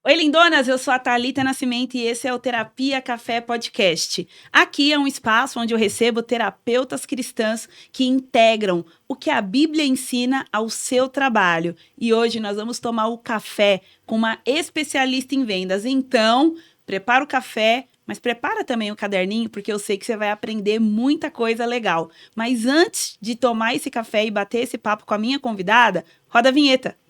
Oi, lindonas, eu sou a Thalita Nascimento e esse é o Terapia Café Podcast. Aqui é um espaço onde eu recebo terapeutas cristãs que integram o que a Bíblia ensina ao seu trabalho. E hoje nós vamos tomar o café com uma especialista em vendas. Então, prepara o café, mas prepara também o caderninho, porque eu sei que você vai aprender muita coisa legal. Mas antes de tomar esse café e bater esse papo com a minha convidada, roda a vinheta.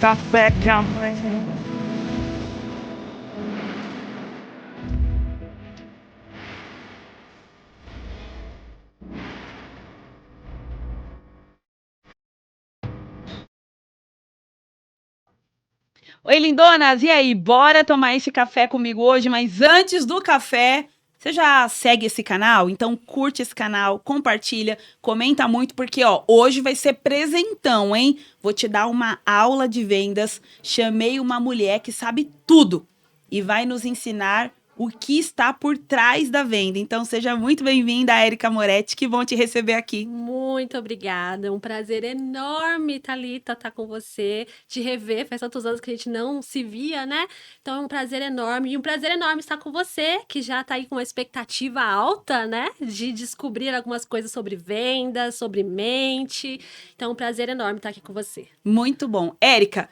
Café Café. Oi, lindonas! E aí, bora tomar esse café comigo hoje? Mas antes do café, você já segue esse canal? Então curte esse canal, compartilha, comenta muito, porque ó, hoje vai ser presentão, hein? Vou te dar uma aula de vendas. Chamei uma mulher que sabe tudo e vai nos ensinar o que está por trás da venda. Então seja muito bem-vinda, Érica Moretti, que bom te receber aqui. Muito obrigada, um prazer enorme, Thalita, estar com você, te rever, faz tantos anos que a gente não se via, né? Então é um prazer enorme, e um prazer enorme estar com você, que já está aí com uma expectativa alta, né? De descobrir algumas coisas sobre vendas, sobre mente. Então é um prazer enorme estar aqui com você. Muito bom. Érica,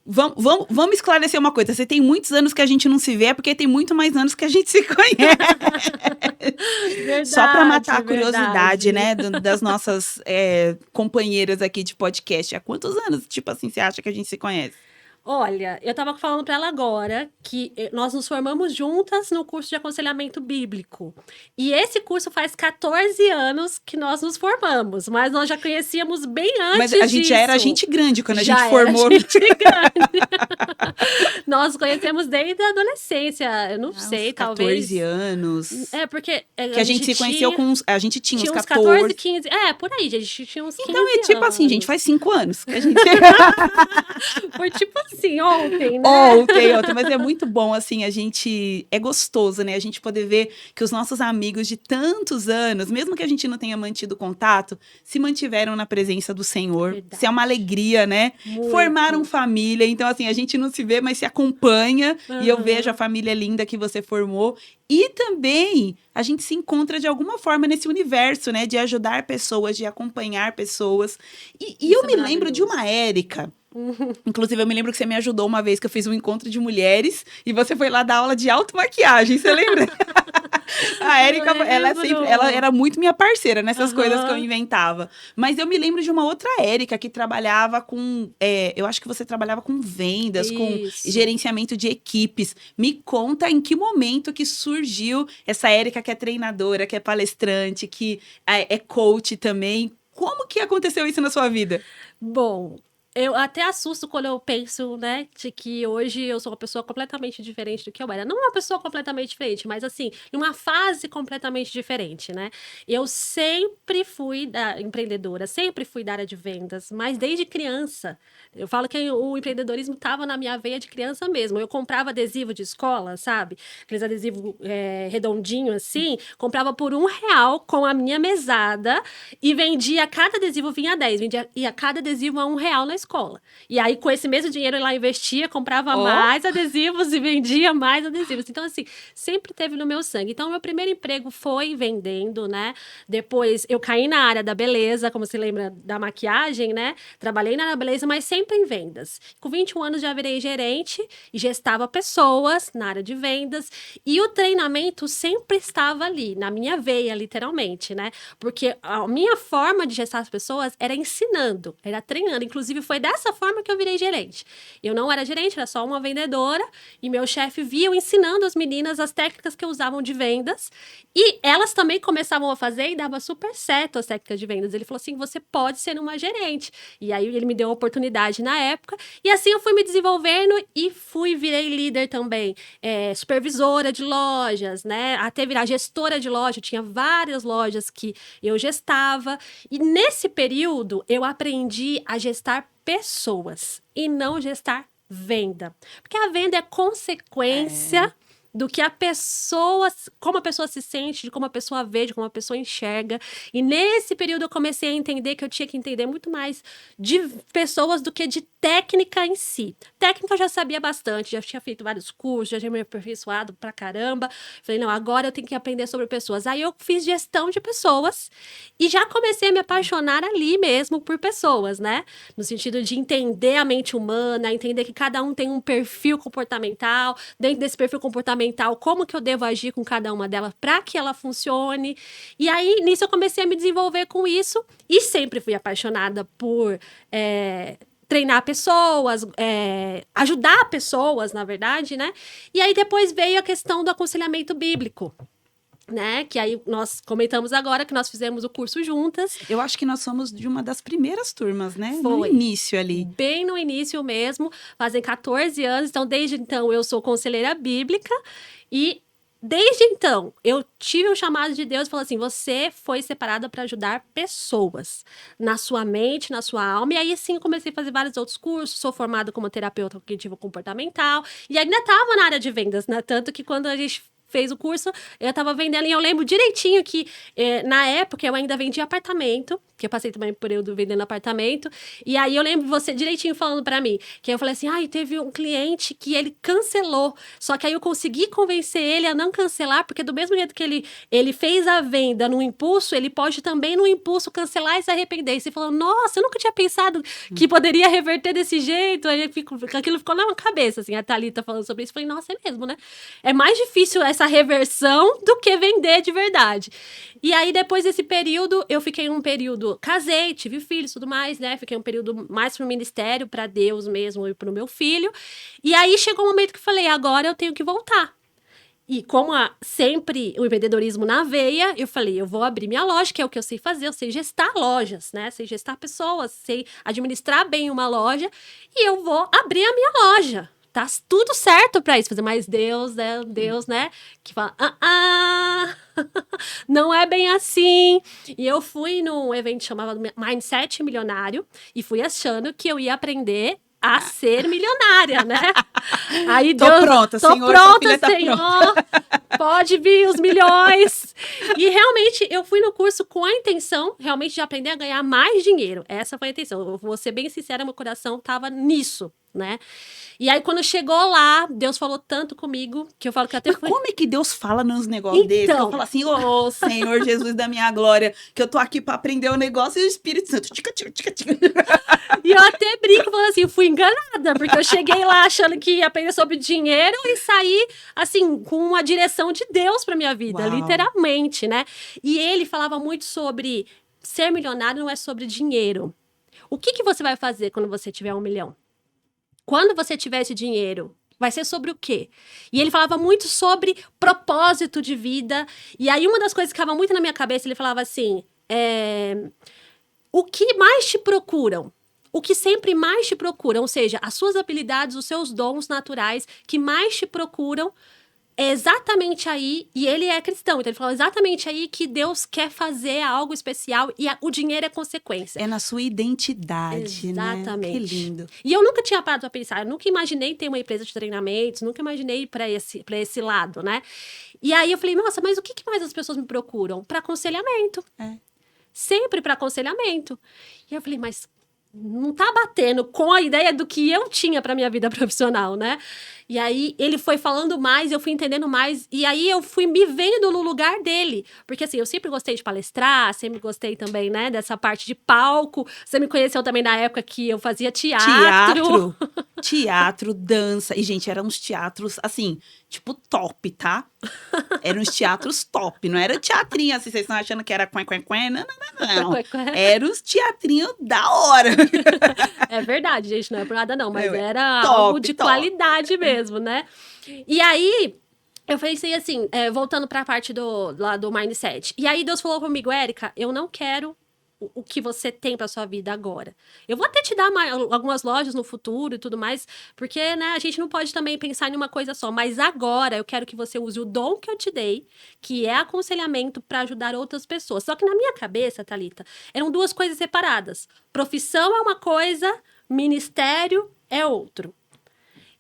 vamos esclarecer uma coisa. Você tem muitos anos que a gente não se vê, é porque tem muito mais anos que a gente se conhece. Verdade, Só para matar a curiosidade, verdade. né, das nossas companheiras aqui de podcast. Há quantos anos, tipo assim, você acha que a gente se conhece? Olha, eu estava falando para ela agora que nós nos formamos juntas no curso de aconselhamento bíblico. E esse curso faz 14 anos que nós nos formamos, mas nós já conhecíamos bem Mas antes a gente já era disso. gente grande quando a Já gente era formou. gente grande. Nós conhecemos desde a adolescência, eu não sei, Uns 14 talvez. anos. É, porque Que a gente se conheceu com uns. A gente tinha uns tinha uns 14. 14, 15. É, por aí, a gente tinha uns 15 Então é tipo assim, gente, anos. faz 5 anos que a gente. Foi tipo assim, ontem, né? Ontem, mas é muito bom, assim, a gente, é gostoso, né, a gente poder ver que os nossos amigos de tantos anos, mesmo que a gente não tenha mantido contato, se mantiveram na presença do Senhor, Verdade. isso é uma alegria, né, Muito. formaram família, então assim, a gente não se vê, mas se acompanha, e eu Aham. vejo a família linda que você formou, e também a gente se encontra de alguma forma nesse universo, né, de ajudar pessoas, de acompanhar pessoas, e Isso eu é me lembro de uma maravilhoso. Érica. Inclusive, eu me lembro que você me ajudou uma vez que eu fiz um encontro de mulheres e você foi lá dar aula de automaquiagem, você lembra? A Érica, ela era muito minha parceira nessas coisas que eu Aham. inventava. Mas eu me lembro de uma outra Érica que trabalhava com. Eu acho que você trabalhava com vendas, com Isso. gerenciamento de equipes. Me conta em que momento que surgiu essa Érica que é treinadora, que é palestrante, que é coach também. Como que aconteceu isso na sua vida? Bom, eu até assusto quando eu penso, né, de que hoje eu sou uma pessoa completamente diferente do que eu era. Não uma pessoa completamente diferente, mas assim, em uma fase completamente diferente, né? Eu sempre fui empreendedora, sempre fui da área de vendas, mas desde criança. Eu falo que o empreendedorismo estava na minha veia de criança mesmo. Eu comprava adesivo de escola, sabe? Aqueles adesivos redondinho assim, comprava por R$ 1 com a minha mesada e vendia, cada adesivo vinha 10, e a cada adesivo a R$ 1 na escola. E aí, com esse mesmo dinheiro, eu lá investia, comprava Ó. mais adesivos e vendia mais adesivos. Então, assim, sempre teve no meu sangue. Então, meu primeiro emprego foi vendendo, né? Depois, eu caí na área da beleza, como você lembra da maquiagem, né? Trabalhei na área da beleza, mas sempre em vendas. Com 21 anos, já virei gerente e gestava pessoas na área de vendas. E o treinamento sempre estava ali, na minha veia, literalmente, né? Porque a minha forma de gestar as pessoas era ensinando, era treinando. Inclusive, foi dessa forma que eu virei gerente. Eu não era gerente, era só uma vendedora, e meu chefe via eu ensinando as meninas as técnicas que usavam de vendas, e elas também começavam a fazer e dava super certo as técnicas de vendas. Ele falou assim, você pode ser uma gerente. E aí ele me deu a oportunidade na época, e assim eu fui me desenvolvendo e virei líder também, supervisora de lojas, né? Até virar gestora de loja, eu tinha várias lojas que eu gestava, e nesse período eu aprendi a gestar pessoas e não gestar venda. Porque a venda é consequência do que a pessoa, como a pessoa se sente, de como a pessoa vê, de como a pessoa enxerga. E nesse período eu comecei a entender que eu tinha que entender muito mais de pessoas do que de técnica em si. Técnica eu já sabia bastante, já tinha feito vários cursos, já tinha me aperfeiçoado pra caramba. Falei, não, agora eu tenho que aprender sobre pessoas. Aí eu fiz gestão de pessoas e já comecei a me apaixonar ali mesmo por pessoas, né? No sentido de entender a mente humana, entender que cada um tem um perfil comportamental, dentro desse perfil comportamental, como que eu devo agir com cada uma delas para que ela funcione. E aí, nisso, eu comecei a me desenvolver com isso e sempre fui apaixonada por treinar pessoas, ajudar pessoas, na verdade, né? E aí, depois veio a questão do aconselhamento bíblico, né? Que aí nós comentamos agora que nós fizemos o curso juntas. Eu acho que nós somos de uma das primeiras turmas, né? Foi. No início ali. Bem no início mesmo, fazem 14 anos. Então, desde então, eu sou conselheira bíblica e desde então, eu tive um chamado de Deus e falou assim, você foi separada para ajudar pessoas na sua mente, na sua alma. E aí, sim, eu comecei a fazer vários outros cursos. Sou formada como terapeuta cognitivo comportamental e ainda estava na área de vendas, né? Tanto que quando a gente fez o curso, eu tava vendendo e eu lembro direitinho que na época eu ainda vendia apartamento, que eu passei também por período vendendo apartamento, e aí eu lembro você direitinho falando pra mim, que eu falei assim, teve um cliente que ele cancelou, só que aí eu consegui convencer ele a não cancelar, porque do mesmo jeito que ele fez a venda no impulso, ele pode também no impulso cancelar e se arrepender. E você falou, nossa, eu nunca tinha pensado que poderia reverter desse jeito, aí aquilo ficou na cabeça, assim, a Thalita falando sobre isso, eu falei, nossa, é mesmo, né? É mais difícil essa reversão do que vender de verdade. E aí, depois desse período, eu fiquei um período, casei, tive filhos e tudo mais, né? Fiquei um período mais pro ministério, para Deus mesmo e pro meu filho. E aí, chegou um momento que eu falei, agora eu tenho que voltar. E como sempre o empreendedorismo na veia, eu falei, eu vou abrir minha loja, que é o que eu sei fazer, eu sei gestar lojas, né? Sei gestar pessoas, sei administrar bem uma loja, e eu vou abrir a minha loja. Tá tudo certo pra isso, fazer mais Deus, né? Que fala, não é bem assim. E eu fui num evento chamado Mindset Milionário e fui achando que eu ia aprender a ser milionária, né? Aí Tô Deus, pronta, tô Senhor, pronta, tá Senhor. pronta. Pode vir os milhões. E realmente eu fui no curso com a intenção realmente de aprender a ganhar mais dinheiro. Essa foi a intenção. Eu vou ser bem sincera, meu coração tava nisso, né? E aí, quando chegou lá, Deus falou tanto comigo, que eu falo que até Mas como é que Deus fala nos negócios desses? Que eu falo assim, Senhor Jesus da minha glória, que eu tô aqui pra aprender o negócio e o Espírito Santo, tica. E eu até brinco, falando assim, fui enganada, porque eu cheguei lá achando que ia aprender sobre dinheiro e saí, assim, com uma direção de Deus pra minha vida, literalmente, né? E ele falava muito sobre ser milionário não é sobre dinheiro. O que você vai fazer quando você tiver 1 milhão? Quando você tiver esse dinheiro, vai ser sobre o quê? E ele falava muito sobre propósito de vida. E aí, uma das coisas que ficava muito na minha cabeça, ele falava assim, o que mais te procuram? O que sempre mais te procuram, ou seja, as suas habilidades, os seus dons naturais que mais te procuram, é exatamente aí, e ele é cristão, então ele falou exatamente aí que Deus quer fazer algo especial e o dinheiro é consequência. É na sua identidade, Exatamente. Né? Que lindo. E eu nunca tinha parado pra pensar, eu nunca imaginei ter uma empresa de treinamentos, nunca imaginei ir pra esse lado, né? E aí eu falei, nossa, mas o que mais as pessoas me procuram? Pra aconselhamento. Sempre pra aconselhamento. E eu falei, mas não tá batendo com a ideia do que eu tinha pra minha vida profissional, né? E aí, ele foi falando mais, eu fui entendendo mais, e aí eu fui me vendo no lugar dele. Porque, assim, eu sempre gostei de palestrar, sempre gostei também, né, dessa parte de palco. Você me conheceu também na época que eu fazia teatro. Teatro, dança. E, gente, eram uns teatros, assim, tipo, top, tá? Eram os teatros top, não era teatrinho assim, vocês estão achando que era quen, não. Era os teatrinhos da hora. É verdade, gente, não é por nada não, mas Não, é era top, algo de top. qualidade mesmo, né? E aí, eu pensei assim, voltando pra parte lá do mindset. E aí Deus falou comigo, Érica, eu não quero o que você tem pra sua vida agora. Eu vou até te dar algumas lojas no futuro e tudo mais, porque, né, a gente não pode também pensar em uma coisa só. Mas agora eu quero que você use o dom que eu te dei, que é aconselhamento pra ajudar outras pessoas. Só que na minha cabeça, Thalita, eram duas coisas separadas. Profissão é uma coisa, ministério é outro.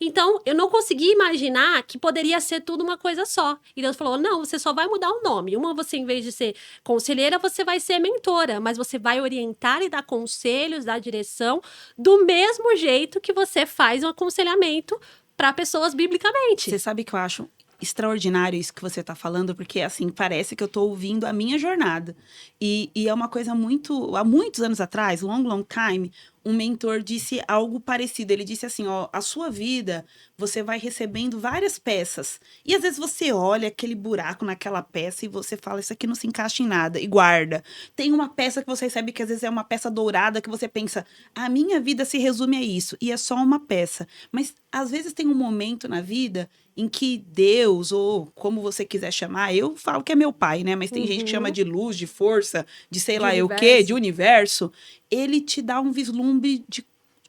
Então, eu não consegui imaginar que poderia ser tudo uma coisa só. E Deus falou, não, você só vai mudar o nome. Uma, você, em vez de ser conselheira, você vai ser mentora. Mas você vai orientar e dar conselhos, dar direção, do mesmo jeito que você faz um aconselhamento para pessoas biblicamente. Você sabe que eu acho extraordinário isso que você tá falando, porque, assim, parece que eu tô ouvindo a minha jornada. E é uma coisa muito... Há muitos anos atrás, long time, um mentor disse algo parecido. Ele disse assim, ó, a sua vida, você vai recebendo várias peças. E às vezes você olha aquele buraco naquela peça e você fala, isso aqui não se encaixa em nada, e guarda. Tem uma peça que você recebe que às vezes é uma peça dourada, que você pensa, a minha vida se resume a isso, e é só uma peça. Mas às vezes tem um momento na vida em que Deus, ou como você quiser chamar, eu falo que é meu pai, né? Mas tem gente que chama de luz, de força, de sei lá o quê, de universo. Ele te dá um vislumbre de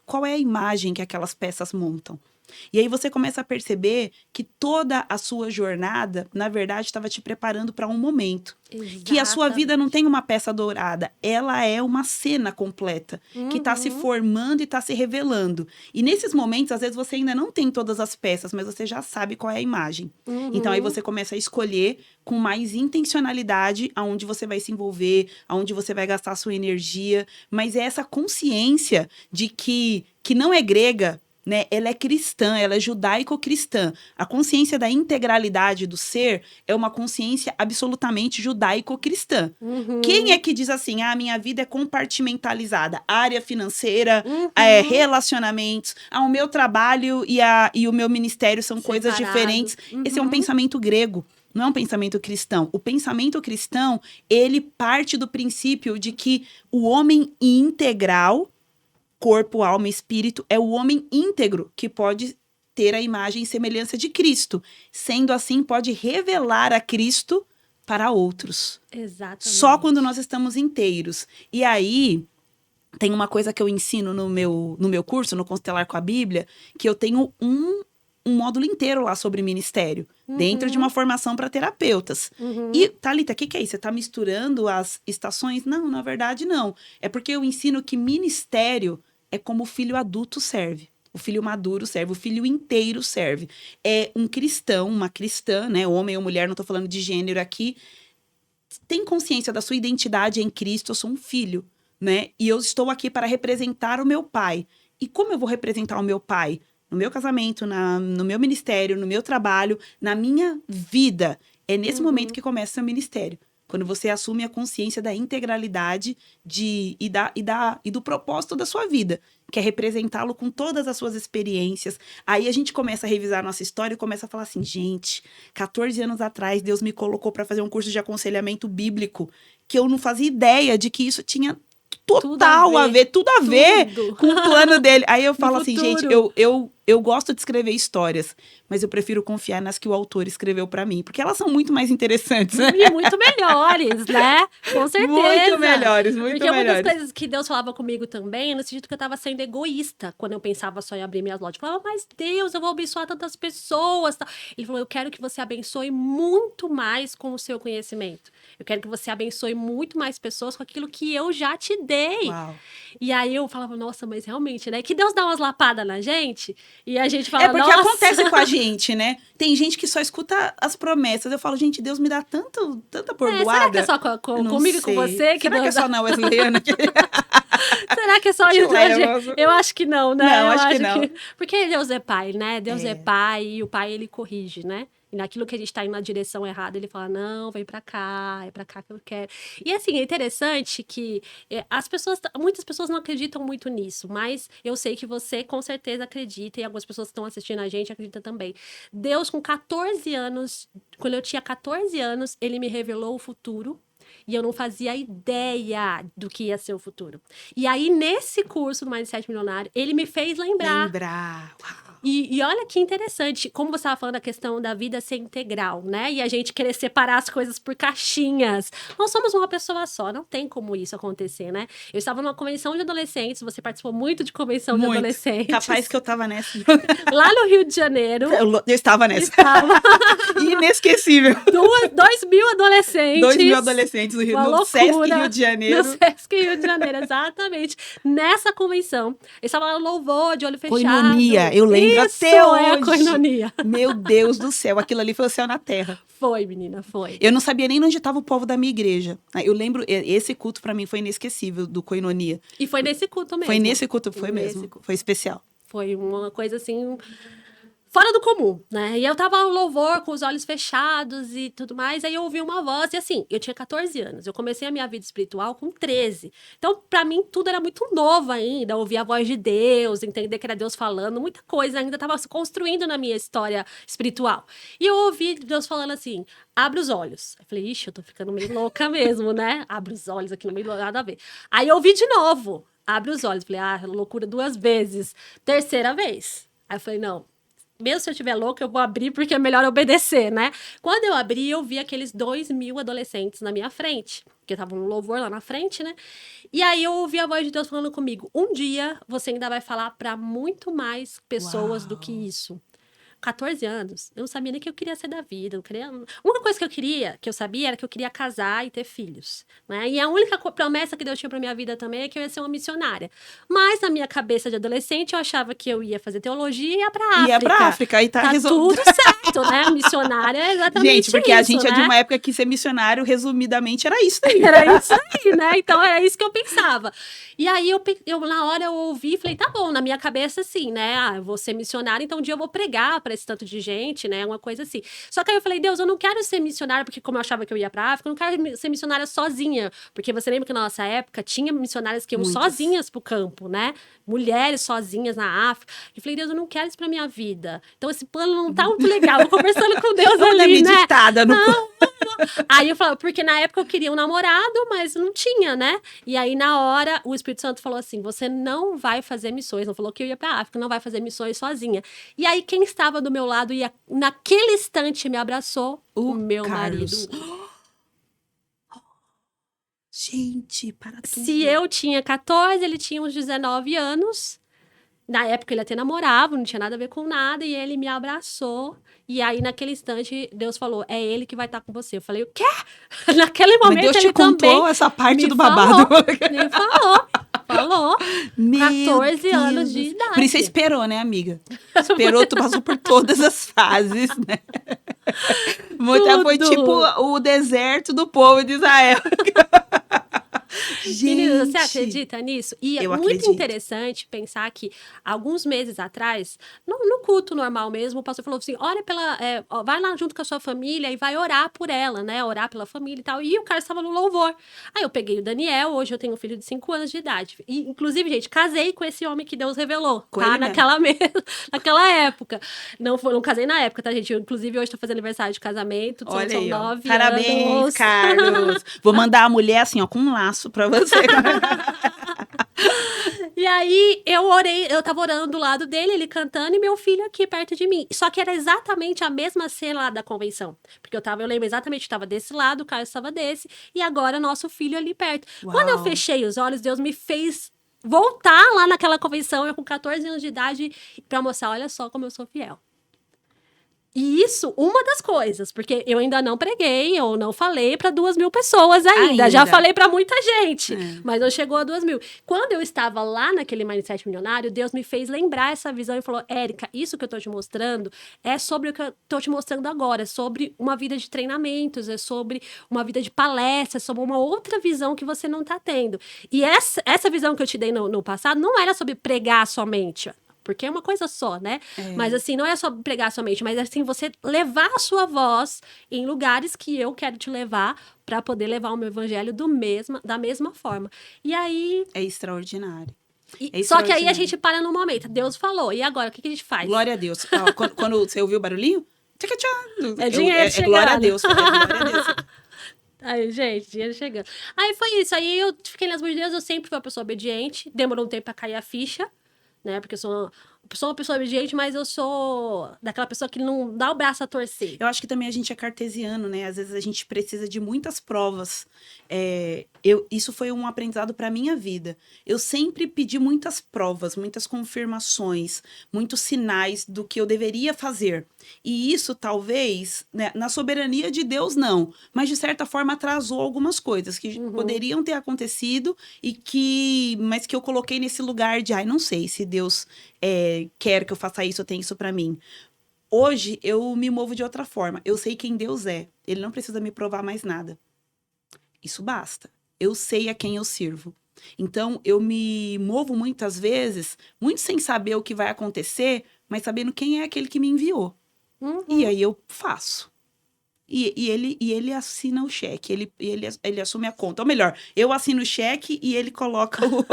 qual é a imagem que aquelas peças montam. E aí você começa a perceber que toda a sua jornada, na verdade, estava te preparando para um momento. Exatamente. Que a sua vida não tem uma peça dourada, ela é uma cena completa, que está se formando e está se revelando. E nesses momentos, às vezes, você ainda não tem todas as peças, mas você já sabe qual é a imagem. Então, aí você começa a escolher com mais intencionalidade aonde você vai se envolver, aonde você vai gastar a sua energia. Mas é essa consciência de que não é grega, né? Ela é cristã, ela é judaico-cristã. A consciência da integralidade do ser é uma consciência absolutamente judaico-cristã. Quem é que diz assim, a minha vida é compartimentalizada? Área financeira, relacionamentos, o meu trabalho e o meu ministério são coisas diferentes. Esse é um pensamento grego. Não é um pensamento cristão. O pensamento cristão, ele parte do princípio de que o homem integral, corpo, alma e espírito, é o homem íntegro que pode ter a imagem e semelhança de Cristo. Sendo assim, pode revelar a Cristo para outros. Exatamente. Só quando nós estamos inteiros. E aí, tem uma coisa que eu ensino no meu curso, no Constelar com a Bíblia, que eu tenho um módulo inteiro lá sobre ministério, dentro de uma formação para terapeutas. E, Thalita, o que é isso? Você está misturando as estações? Não, na verdade, não. É porque eu ensino que ministério é como o filho adulto serve. O filho maduro serve, o filho inteiro serve. É um cristão, uma cristã, né? Homem ou mulher, não estou falando de gênero aqui. Tem consciência da sua identidade em Cristo, eu sou um filho, né? E eu estou aqui para representar o meu pai. E como eu vou representar o meu pai? No meu casamento, no meu ministério, no meu trabalho, na minha vida. É nesse momento que começa o seu ministério. Quando você assume a consciência da integralidade e do propósito da sua vida, que é representá-lo com todas as suas experiências. Aí a gente começa a revisar a nossa história e começa a falar assim, gente, 14 anos atrás Deus me colocou para fazer um curso de aconselhamento bíblico, que eu não fazia ideia de que isso tinha total tudo a ver com o plano dele. Aí eu falo assim, gente, eu gosto de escrever histórias, mas eu prefiro confiar nas que o autor escreveu pra mim, porque elas são muito mais interessantes, né? E muito melhores, né? Com certeza. Muito melhores, muito porque melhores. Porque uma das coisas que Deus falava comigo também, no sentido que eu tava sendo egoísta, quando eu pensava só em abrir minhas lojas. Eu falava, mas Deus, eu vou abençoar tantas pessoas. Tal. Ele falou, eu quero que você abençoe muito mais com o seu conhecimento. Eu quero que você abençoe muito mais pessoas com aquilo que eu já te dei. Uau. E aí eu falava, nossa, mas realmente, né? Que Deus dá umas lapadas na gente e a gente fala, é porque nossa. acontece com a gente, né? Tem gente que só escuta as promessas. Eu falo, gente, Deus me dá tanta bordoada. Será que é só comigo e com você? Que será Deus que é só na Wesleyana? Será que é só isso? Eu acho que não, né? Não, acho que não. Porque Deus é pai, né? Deus é pai e o pai, ele corrige, né? E naquilo que a gente tá indo na direção errada, ele fala, não, vem pra cá, é pra cá que eu quero. E assim, é interessante que muitas pessoas não acreditam muito nisso, mas eu sei que você com certeza acredita, e algumas pessoas que estão assistindo a gente acreditam também. Deus, com 14 anos, quando eu tinha 14 anos, ele me revelou o futuro. E eu não fazia ideia do que ia ser o futuro. E aí, nesse curso do Mindset Milionário, ele me fez lembrar. Uau. E olha que interessante, como você estava falando da questão da vida ser integral, né? E a gente querer separar as coisas por caixinhas. Nós somos uma pessoa só, não tem como isso acontecer, né? Eu estava numa convenção de adolescentes, você participou muito de convenção de adolescentes. Capaz que eu tava nessa. Lá no Rio de Janeiro. Eu estava nessa. Estava. Inesquecível. 2.000 adolescentes. 2.000 adolescentes no Sesc Rio de Janeiro. No Sesc Rio de Janeiro, exatamente. Nessa convenção. Eu estava lá no louvor, de olho fechado. Koinonia, eu lembro Isso até hoje. É a koinonia. Meu Deus do céu, aquilo ali foi o céu na terra. Foi, menina, foi. Eu não sabia nem onde estava o povo da minha igreja. Eu lembro, esse culto pra mim foi inesquecível, do Koinonia. E foi nesse culto mesmo. Foi nesse culto, foi mesmo. Foi especial. Foi uma coisa assim... fora do comum, né? E eu tava no louvor com os olhos fechados e tudo mais, aí eu ouvi uma voz, e assim, eu tinha 14 anos, eu comecei a minha vida espiritual com 13. Então, pra mim, tudo era muito novo ainda, ouvir a voz de Deus, entender que era Deus falando, muita coisa ainda tava se construindo na minha história espiritual. E eu ouvi Deus falando assim, abre os olhos. Eu falei, ixi, eu tô ficando meio louca mesmo, né? Abre os olhos aqui no meio, nada a ver. Aí eu ouvi de novo, abre os olhos. Eu falei, loucura 2 vezes. Terceira vez. Aí eu falei, não, mesmo se eu estiver louca, eu vou abrir porque é melhor obedecer, né? Quando eu abri, eu vi aqueles 2.000 adolescentes na minha frente, porque estavam no louvor lá na frente, né? E aí eu ouvi a voz de Deus falando comigo, um dia você ainda vai falar para muito mais pessoas do que isso. 14 anos, eu não sabia nem o que eu queria ser da vida. A única coisa que eu sabia, era que eu queria casar e ter filhos, né? E a única promessa que Deus tinha pra minha vida também é que eu ia ser uma missionária. Mas na minha cabeça de adolescente, eu achava que eu ia fazer teologia e ia pra África. Ia pra África, e tá tudo certo, né? Missionária é exatamente isso. Gente, porque isso, a gente né? é de uma época que ser missionário, resumidamente, era isso aí. Era isso aí, né? Então, era isso que eu pensava. E aí, eu na hora, eu ouvi e falei, tá bom, na minha cabeça, assim, né? Eu vou ser missionária, então um dia eu vou pregar pra esse tanto de gente, né? Uma coisa assim. Só que aí eu falei, Deus, eu não quero ser missionária, porque como eu achava que eu ia pra África, eu não quero ser missionária sozinha. Porque você lembra que na nossa época, tinha missionárias que iam sozinhas pro campo, né? Mulheres sozinhas na África. E falei, Deus, eu não quero isso pra minha vida. Então, esse plano não tá muito legal. Eu conversando com Deus ali, né? Meditada no Aí eu falava, porque na época eu queria um namorado, mas não tinha, né? E aí, na hora, o Espírito Santo falou assim, você não vai fazer missões. Não falou que eu ia pra África, não vai fazer missões sozinha. E aí, quem estava do meu lado e naquele instante me abraçou, o meu Carlos. marido. Gente, para tudo. Se eu tinha 14, ele tinha uns 19 anos. Na época ele até namorava, não tinha nada a ver com nada, e ele me abraçou. E aí, naquele instante, Deus falou, é ele que vai estar com você. Eu falei, o quê? Naquele momento, Mas Deus ele te contou também essa parte me do babado. Me falou. Meu 14 Deus. anos de idade. Por isso você esperou, né, amiga? Esperou, tu passou por todas as fases, né? Foi tipo o deserto do povo de Israel. Gente, Menina, você acredita nisso? E é eu muito acredito. interessante pensar que, alguns meses atrás, no culto normal mesmo, o pastor falou assim, vai lá junto com a sua família e vai orar por ela, né? Orar pela família e tal. E o cara estava no louvor. Aí eu peguei o Daniel, hoje eu tenho um filho de 5 anos de idade. E, inclusive, gente, casei com esse homem que Deus revelou, Com tá? ele Naquela época. Não casei na época, tá, gente? Eu, inclusive, hoje tô fazendo aniversário de casamento. Olha são aí, ó. 9 Parabéns, anos. Carlos. Vou mandar a mulher assim, ó, com um laço pra você. E aí, eu tava orando do lado dele, ele cantando, e meu filho aqui perto de mim. Só que era exatamente a mesma cena lá da convenção. Porque eu lembro exatamente, eu tava desse lado, o Caio estava desse, e agora nosso filho ali perto. Uau. Quando eu fechei os olhos, Deus me fez voltar lá naquela convenção, eu com 14 anos de idade, pra mostrar, olha só como eu sou fiel. E isso, uma das coisas, porque eu ainda não preguei, ou não falei para 2.000 pessoas ainda. Já falei para muita gente, mas não chegou a 2.000. Quando eu estava lá naquele Mindset Milionário, Deus me fez lembrar essa visão e falou, Érica, isso que eu tô te mostrando é sobre o que eu tô te mostrando agora, é sobre uma vida de treinamentos, é sobre uma vida de palestras, é sobre uma outra visão que você não tá tendo. E essa visão que eu te dei no passado não era sobre pregar somente. porque é uma coisa só, né? Mas assim, não é só pregar somente, mas assim, você levar a sua voz em lugares que eu quero te levar para poder levar o meu evangelho da mesma forma. E aí... É extraordinário. Só que aí a gente para no momento. Deus falou, e agora, o que a gente faz? Glória a Deus. Quando você ouviu o barulhinho? É dinheiro chegando. Glória a Deus. Glória a Deus. Aí, gente, dinheiro chegando. Aí foi isso. Aí eu fiquei nas mãos de Deus, eu sempre fui uma pessoa obediente. Demorou um tempo pra cair a ficha, né? Porque eu sou uma pessoa obediente, mas eu sou daquela pessoa que não dá o braço a torcer. Eu acho que também a gente é cartesiano, né? Às vezes a gente precisa de muitas provas. Isso foi um aprendizado para minha vida. Eu sempre pedi muitas provas, muitas confirmações, muitos sinais do que eu deveria fazer. E isso talvez, né, na soberania de Deus, não. Mas de certa forma atrasou algumas coisas que poderiam ter acontecido mas que eu coloquei nesse lugar de, não sei se Deus quer que eu faça isso, eu tenho isso para mim. Hoje, eu me movo de outra forma. Eu sei quem Deus é. Ele não precisa me provar mais nada. Isso basta. Eu sei a quem eu sirvo. Então, eu me movo muitas vezes, muito sem saber o que vai acontecer, mas sabendo quem é aquele que me enviou. E aí eu faço. E ele assina o cheque, ele assume a conta. Ou melhor, eu assino o cheque e ele coloca o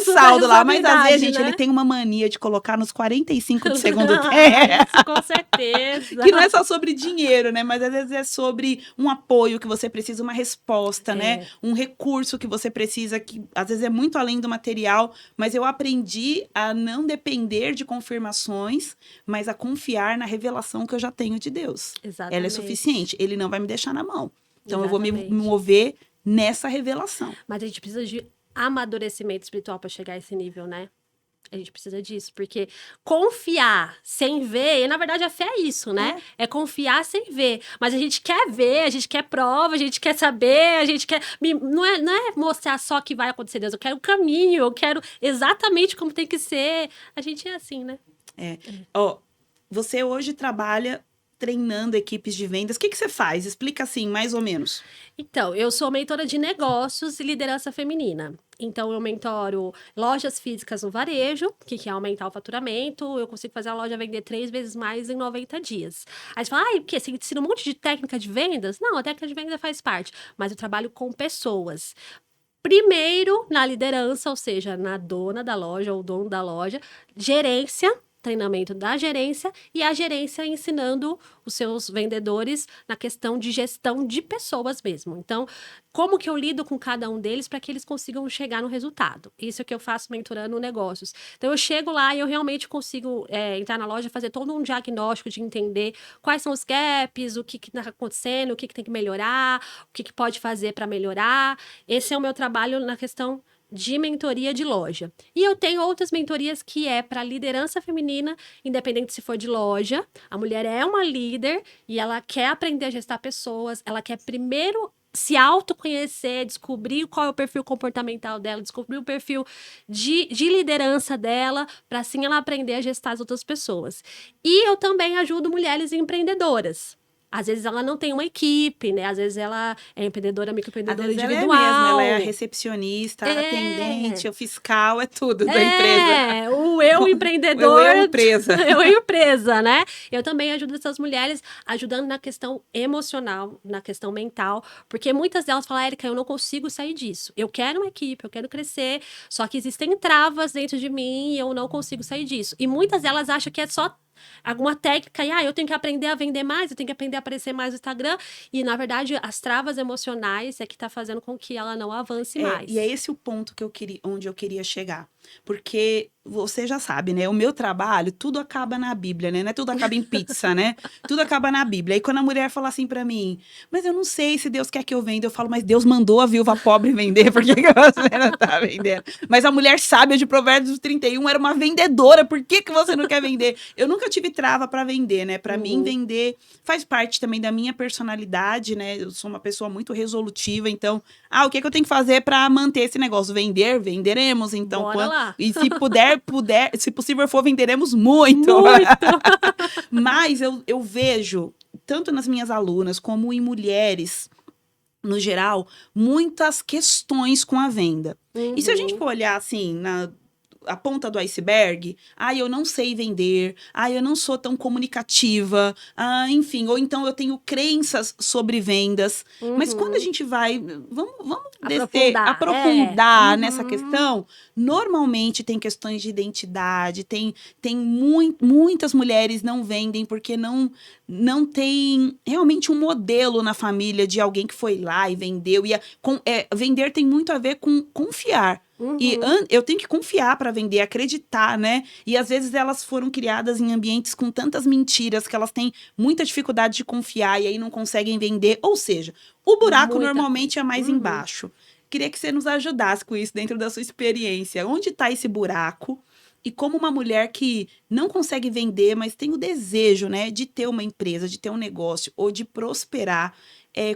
saldo lá. Mas às vezes, gente, ele tem uma mania de colocar nos 45 do segundo tempo. Isso, com certeza. Que não é só sobre dinheiro, né? Mas às vezes é sobre um apoio que você precisa, uma resposta, né? Um recurso que você precisa, que às vezes é muito além do material. Mas eu aprendi a não depender de confirmações, mas a confiar na revelação que eu já tenho de Deus. Exatamente. Ela é suficiente, ele não vai me deixar na mão. Então, eu vou me mover nessa revelação. Mas a gente precisa de amadurecimento espiritual para chegar a esse nível, né? A gente precisa disso, porque confiar sem ver, e na verdade a fé é isso, né? É confiar sem ver. Mas a gente quer ver, a gente quer prova, a gente quer saber, a gente quer... Não é mostrar só que vai acontecer, Deus. Eu quero o caminho, eu quero exatamente como tem que ser. A gente é assim, né? Você hoje trabalha treinando equipes de vendas. O que você faz? Explica assim, mais ou menos. Então, eu sou mentora de negócios e liderança feminina. Então, eu mentoro lojas físicas no varejo, que é aumentar o faturamento. Eu consigo fazer a loja vender 3 vezes mais em 90 dias. Aí você fala, o quê? Você ensina um monte de técnica de vendas? Não, a técnica de venda faz parte. Mas eu trabalho com pessoas. Primeiro, na liderança, ou seja, na dona da loja ou dono da loja. Gerência, treinamento da gerência, e a gerência ensinando os seus vendedores na questão de gestão de pessoas mesmo. Então, como que eu lido com cada um deles para que eles consigam chegar no resultado? Isso é o que eu faço mentorando negócios. Então, eu chego lá e eu realmente consigo entrar na loja, fazer todo um diagnóstico de entender quais são os gaps, o que está acontecendo, o que tem que melhorar, o que pode fazer para melhorar. Esse é o meu trabalho na questão de mentoria de loja. E eu tenho outras mentorias que é para liderança feminina, independente se for de loja. A mulher é uma líder e ela quer aprender a gestar pessoas, ela quer primeiro se autoconhecer, descobrir qual é o perfil comportamental dela, descobrir o perfil de liderança dela, para assim ela aprender a gestar as outras pessoas. E eu também ajudo mulheres empreendedoras. Às vezes ela não tem uma equipe, né? Às vezes ela é empreendedora, microempreendedora individual. Ela é a recepcionista, a atendente, o fiscal, é tudo da empresa. O eu empreendedor. Eu empresa. Eu empresa, né? Eu também ajudo essas mulheres, ajudando na questão emocional, na questão mental, porque muitas delas falam, Érica, eu não consigo sair disso. Eu quero uma equipe, eu quero crescer, só que existem travas dentro de mim e eu não consigo sair disso. E muitas delas acham que é só alguma técnica, e eu tenho que aprender a vender mais, eu tenho que aprender a aparecer mais no Instagram, e na verdade as travas emocionais é que tá fazendo com que ela não avance mais. E é esse o ponto onde eu queria chegar, porque você já sabe, né, o meu trabalho, tudo acaba na Bíblia, né, não é tudo acaba em pizza, né, tudo acaba na Bíblia. E quando a mulher fala assim pra mim, mas eu não sei se Deus quer que eu venda, eu falo, mas Deus mandou a viúva pobre vender, por que você não tá vendendo? Mas a mulher sábia de Provérbios 31 era uma vendedora, por que você não quer vender? Eu nunca tive trava pra vender, né, pra mim vender faz parte também da minha personalidade, né, eu sou uma pessoa muito resolutiva, então, o que eu tenho que fazer pra manter esse negócio? Venderemos, então, bora lá. E se se possível for, venderemos muito. Mas eu vejo, tanto nas minhas alunas, como em mulheres, no geral, muitas questões com a venda. E se a gente for olhar, assim, a ponta do iceberg. Eu não sei vender. Eu não sou tão comunicativa. Enfim, ou então eu tenho crenças sobre vendas. Mas quando a gente vai, vamos descer, aprofundar nessa questão, normalmente tem questões de identidade, tem muitas mulheres não vendem porque não tem realmente um modelo na família de alguém que foi lá e vendeu. Vender tem muito a ver com confiar. E eu tenho que confiar para vender, acreditar, né? E às vezes elas foram criadas em ambientes com tantas mentiras que elas têm muita dificuldade de confiar e aí não conseguem vender. Ou seja, o buraco normalmente é mais embaixo. Queria que você nos ajudasse com isso dentro da sua experiência. Onde está esse buraco? E como uma mulher que não consegue vender, mas tem o desejo, né, de ter uma empresa, de ter um negócio ou de prosperar,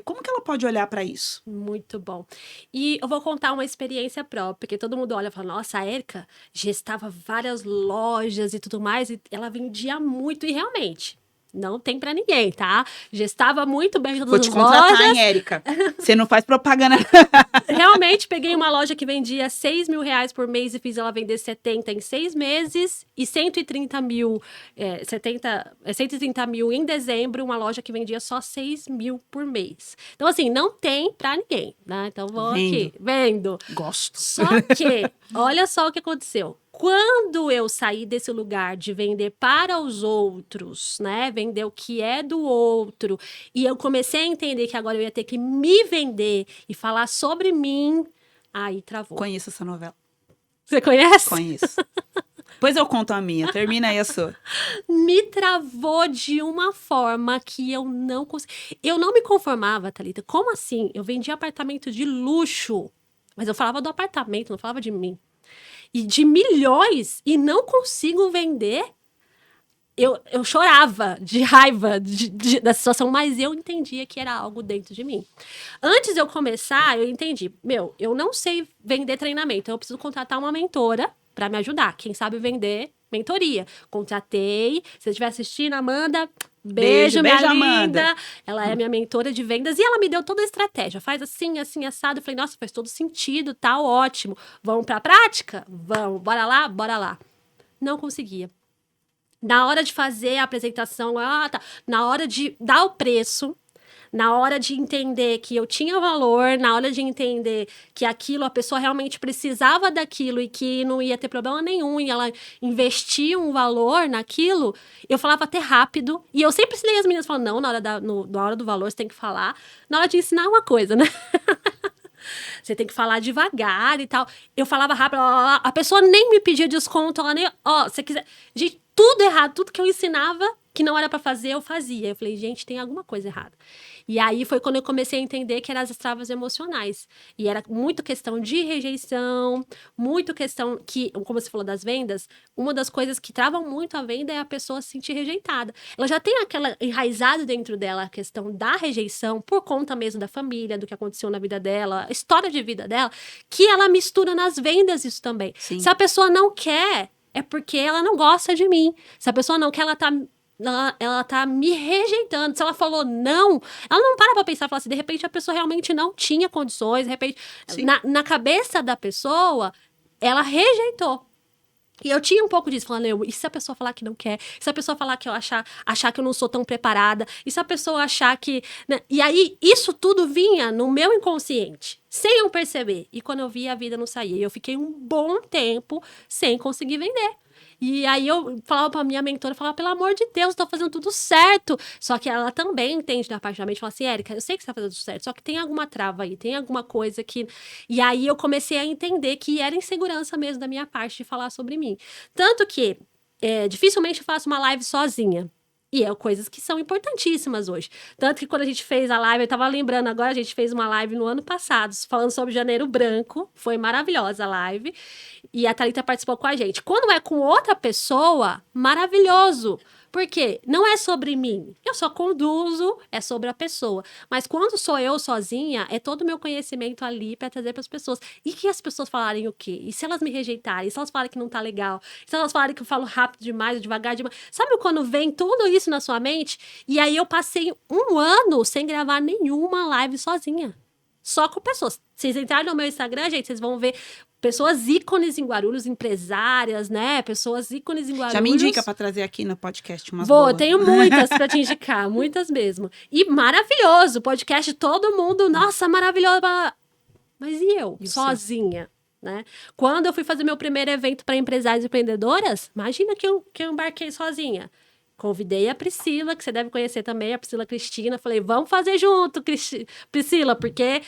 como que ela pode olhar para isso? Muito bom. E eu vou contar uma experiência própria, porque todo mundo olha e fala, nossa, a Érica gestava várias lojas e tudo mais, e ela vendia muito, e realmente, não tem pra ninguém, tá? Gestava muito bem todas as lojas. Vou te contratar, hein, Érica? Você não faz propaganda. Realmente, peguei uma loja que vendia R$6.000 por mês e fiz ela vender 70 em 6 meses e 130 mil em dezembro, uma loja que vendia só 6 mil por mês. Então, assim, não tem pra ninguém, né? Então, vendo. Gosto. Só que, olha só o que aconteceu. Quando eu saí desse lugar de vender para os outros, né? Vender o que é do outro, e eu comecei a entender que agora eu ia ter que me vender e falar sobre mim, aí travou. Conheço essa novela. Você conhece? Conheço. Depois eu conto a minha, termina aí a sua. Me travou de uma forma que eu não consegui. Eu não me conformava, Thalita. Como assim? Eu vendia apartamento de luxo, mas eu falava do apartamento, não falava de mim. E de milhões, e não consigo vender. Eu chorava de raiva da situação, mas eu entendia que era algo dentro de mim. Antes de eu começar, eu entendi, eu não sei vender treinamento, eu preciso contratar uma mentora para me ajudar. Quem sabe vender, mentoria. Contratei, se você estiver assistindo, Amanda, beijo minha linda. Amanda. Ela é minha mentora de vendas e ela me deu toda a estratégia. Faz assim, assim, assado. Eu falei, nossa, faz todo sentido, tá ótimo. Vamos pra prática? Vamos, bora lá, bora lá. Não conseguia. Na hora de fazer a apresentação, na hora de dar o preço, na hora de entender que eu tinha valor, na hora de entender que aquilo, a pessoa realmente precisava daquilo e que não ia ter problema nenhum em ela investir um valor naquilo, eu falava até rápido. E eu sempre ensinei as meninas falando, não, na hora do valor você tem que falar. Na hora de ensinar uma coisa, né? Você tem que falar devagar e tal. Eu falava rápido, a pessoa nem me pedia desconto, ela nem, você quiser... Gente, tudo errado, tudo que eu ensinava que não era pra fazer, eu fazia. Eu falei, gente, tem alguma coisa errada. E aí foi quando eu comecei a entender que eram as travas emocionais. E era muito questão de rejeição, muito questão que, como você falou das vendas, uma das coisas que travam muito a venda é a pessoa se sentir rejeitada. Ela já tem aquela enraizada dentro dela a questão da rejeição por conta mesmo da família, do que aconteceu na vida dela, a história de vida dela, que ela mistura nas vendas isso também. Sim. Se a pessoa não quer, é porque ela não gosta de mim. Se a pessoa não quer, ela tá me rejeitando. Se ela falou não, ela não para pra pensar, falar assim, de repente a pessoa realmente não tinha condições, de repente, na cabeça da pessoa, ela rejeitou. E eu tinha um pouco disso, falando, e se a pessoa falar que não quer? E se a pessoa falar que eu achar que eu não sou tão preparada? E se a pessoa achar que... Né? E aí, isso tudo vinha no meu inconsciente, sem eu perceber. E quando eu vi, a vida não saía. E eu fiquei um bom tempo sem conseguir vender. E aí eu falava pra minha mentora, falava, pelo amor de Deus, eu tô fazendo tudo certo. Só que ela também entende da parte da mente, fala assim, Érica, eu sei que você tá fazendo tudo certo, só que tem alguma trava aí, tem alguma coisa que... E aí eu comecei a entender que era insegurança mesmo da minha parte de falar sobre mim. Tanto que dificilmente eu faço uma live sozinha. E coisas que são importantíssimas hoje. Tanto que quando a gente fez a live, eu tava lembrando agora, a gente fez uma live no ano passado, falando sobre Janeiro Branco. Foi maravilhosa a live. E a Thalita participou com a gente. Quando é com outra pessoa, maravilhoso. Por quê? Não é sobre mim. Eu só conduzo, é sobre a pessoa. Mas quando sou eu sozinha, é todo o meu conhecimento ali para trazer para as pessoas. E que as pessoas falarem o quê? E se elas me rejeitarem? E se elas falarem que não tá legal? E se elas falarem que eu falo rápido demais, devagar demais? Sabe quando vem tudo isso na sua mente? E aí eu passei 1 ano sem gravar nenhuma live sozinha. Só com pessoas. Vocês entrarem no meu Instagram, gente, vocês vão ver pessoas ícones em Guarulhos, empresárias, né? Pessoas ícones em Guarulhos. Já me indica pra trazer aqui no podcast umas Vou, boas. tenho muitas pra te indicar, muitas mesmo. E maravilhoso, podcast, todo mundo, nossa, maravilhoso. Mas e eu, E o sozinha, né? Quando eu fui fazer meu primeiro evento para empresários e empreendedoras, imagina que eu embarquei sozinha. Convidei a Priscila, que você deve conhecer também, a Priscila Cristina. Falei, vamos fazer junto, Priscila, porque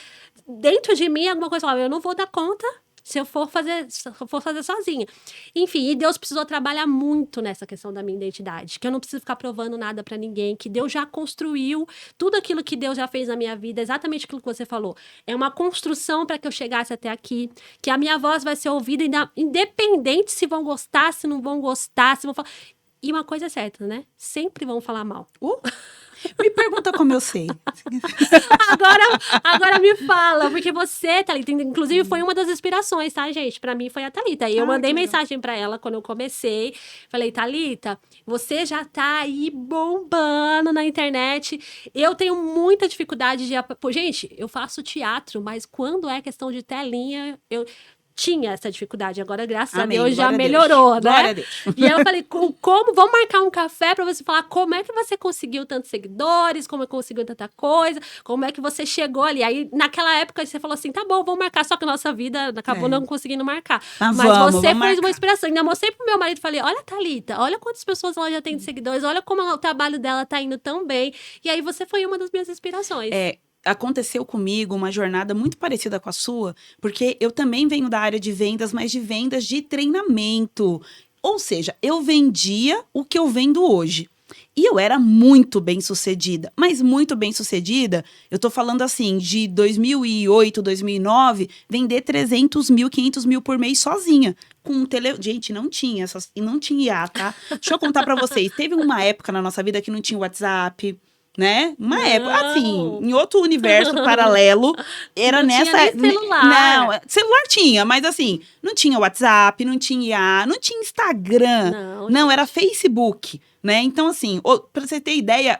dentro de mim alguma coisa falava, eu não vou dar conta se eu for fazer sozinha. Enfim, e Deus precisou trabalhar muito nessa questão da minha identidade, que eu não preciso ficar provando nada pra ninguém, que Deus já construiu tudo aquilo que Deus já fez na minha vida, exatamente aquilo que você falou. É uma construção para que eu chegasse até aqui, que a minha voz vai ser ouvida independente se vão gostar, se não vão gostar, se vão falar. E uma coisa é certa, né? Sempre vão falar mal. Me pergunta como eu sei. Agora me fala, porque você, Thalita, inclusive foi uma das inspirações, tá, gente? Pra mim foi a Thalita. E eu mandei mensagem pra ela quando eu comecei. Falei, Thalita, você já tá aí bombando na internet. Eu tentenho muita dificuldade de... Gente, eu faço teatro, mas quando é questão de telinha, eu tinha essa dificuldade. Agora, graças a Deus, já melhorou, né? Glória a Deus. E aí eu falei, como? Vamos marcar um café pra você falar como é que você conseguiu tantos seguidores, como é que conseguiu tanta coisa, como é que você chegou ali. Aí, naquela época, você falou assim, tá bom, vamos marcar, só que a nossa vida acabou não conseguindo marcar. Mas você fez uma inspiração. Ainda mostrei pro meu marido, falei, olha, Thalita, olha quantas pessoas ela já tem de seguidores, olha como o trabalho dela tá indo tão bem. E aí, você foi uma das minhas inspirações. Aconteceu comigo uma jornada muito parecida com a sua, porque eu também venho da área de vendas, mas de vendas de treinamento. Ou seja, eu vendia o que eu vendo hoje. E eu era muito bem sucedida, mas muito bem sucedida, eu tô falando assim, de 2008, 2009, vender 300 mil, 500 mil por mês sozinha. Gente, não tinha IA, tá? Deixa eu contar pra vocês, teve uma época na nossa vida que não tinha WhatsApp, né? Uma época, assim, em outro universo paralelo, era não nessa... Tinha nem celular. Não, celular tinha, mas assim, não tinha WhatsApp, não tinha IA, não tinha Instagram, não era Facebook, né? Então, assim, pra você ter ideia,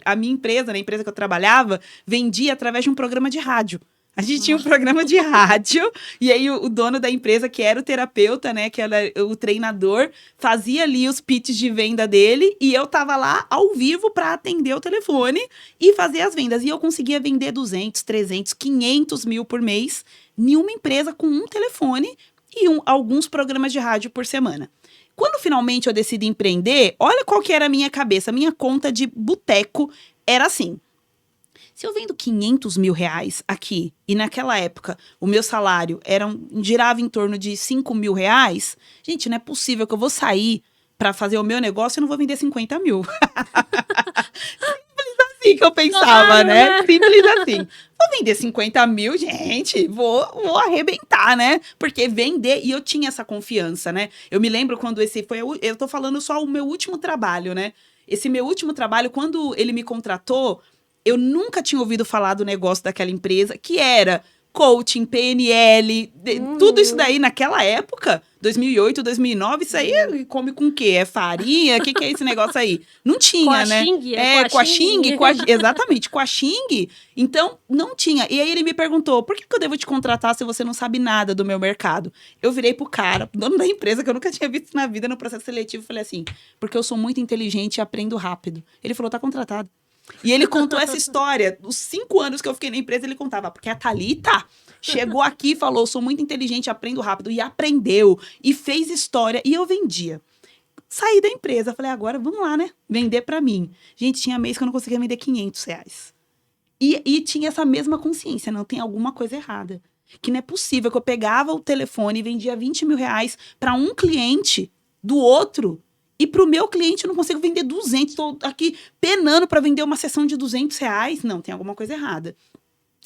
a minha empresa, né, a empresa que eu trabalhava, vendia através de um programa de rádio. A gente tinha um programa de rádio, e aí o dono da empresa, que era o terapeuta, né, que era o treinador, fazia ali os pitches de venda dele, e eu tava lá ao vivo para atender o telefone e fazer as vendas. E eu conseguia vender 200, 300, 500 mil por mês em uma empresa com um telefone e alguns programas de rádio por semana. Quando finalmente eu decidi empreender, olha qual que era a minha cabeça. A minha conta de boteco era assim: se eu vendo 500 mil reais aqui, e naquela época o meu salário girava em torno de 5 mil reais, gente, não é possível que eu vou sair para fazer o meu negócio e não vou vender 50 mil. Simples assim que eu pensava, claro, né? Simples assim. Vou vender 50 mil, gente, vou arrebentar, né? Porque vender, e eu tinha essa confiança, né? Eu me lembro quando eu tô falando só o meu último trabalho, né? Esse meu último trabalho, quando ele me contratou, eu nunca tinha ouvido falar do negócio daquela empresa, que era coaching, PNL, tudo isso daí naquela época, 2008, 2009, isso aí come com o quê? É farinha? O que é esse negócio aí? Não tinha, né? Exatamente, com a Xing. Então, não tinha. E aí ele me perguntou, por que eu devo te contratar se você não sabe nada do meu mercado? Eu virei pro cara, dono da empresa, que eu nunca tinha visto na vida no processo seletivo, falei assim, porque eu sou muito inteligente e aprendo rápido. Ele falou, tá contratado. E ele contou essa história, os 5 anos que eu fiquei na empresa, ele contava, porque a Thalita chegou aqui e falou, sou muito inteligente, aprendo rápido, e aprendeu, e fez história, e eu vendia. Saí da empresa, falei, agora vamos lá, né, vender pra mim. Gente, tinha mês que eu não conseguia vender 500 reais. E tinha essa mesma consciência, não, tem alguma coisa errada. Que não é possível que eu pegava o telefone e vendia 20 mil reais pra um cliente do outro, e pro meu cliente eu não consigo vender 200. Estou aqui penando para vender uma sessão de 200 reais. Não, tem alguma coisa errada.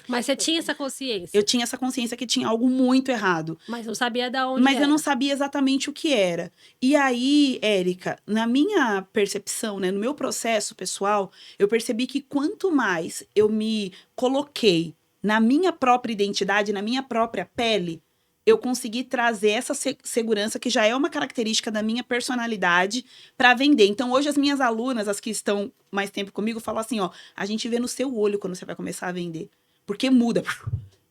Mas você tinha essa consciência? Eu tinha essa consciência que tinha algo muito errado. Mas não sabia de onde Mas eu não sabia exatamente o que era. E aí, Érica, na minha percepção, né, no meu processo pessoal, eu percebi que quanto mais eu me coloquei na minha própria identidade, na minha própria pele, eu consegui trazer essa segurança, que já é uma característica da minha personalidade, para vender. Então, hoje, as minhas alunas, as que estão mais tempo comigo, falam assim, ó, a gente vê no seu olho quando você vai começar a vender. Porque muda.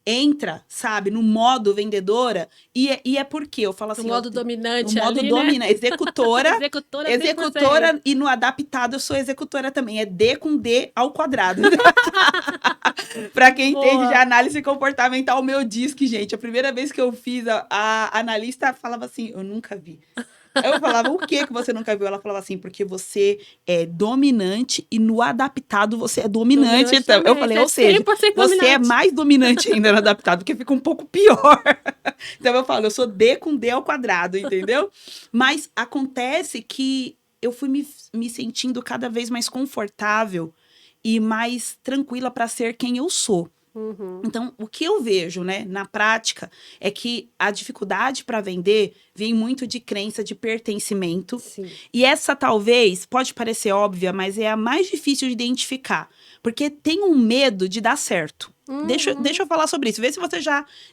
entra, sabe, no modo vendedora, e é porque eu falo assim... O modo dominante o modo ali, né? Executora, executora 100%. executora, e no adaptado eu sou executora também, é D com D ao quadrado. Pra quem entende de análise comportamental, o meu DISC, gente, a primeira vez que eu fiz, a analista falava assim, eu nunca vi. Eu falava, o que você nunca viu? Ela falava assim, porque você é dominante e no adaptado você é dominante. Então, eu falei, ou seja, você é mais dominante ainda no adaptado, porque fica um pouco pior. Então, eu falo, eu sou D com D ao quadrado, entendeu? Mas acontece que eu fui me sentindo cada vez mais confortável e mais tranquila para ser quem eu sou. Então, o que eu vejo, né, na prática, é que a dificuldade para vender vem muito de crença de pertencimento. Sim. E essa, talvez, pode parecer óbvia, mas é a mais difícil de identificar. Porque tem um medo de dar certo. Deixa eu falar sobre isso. Vê se você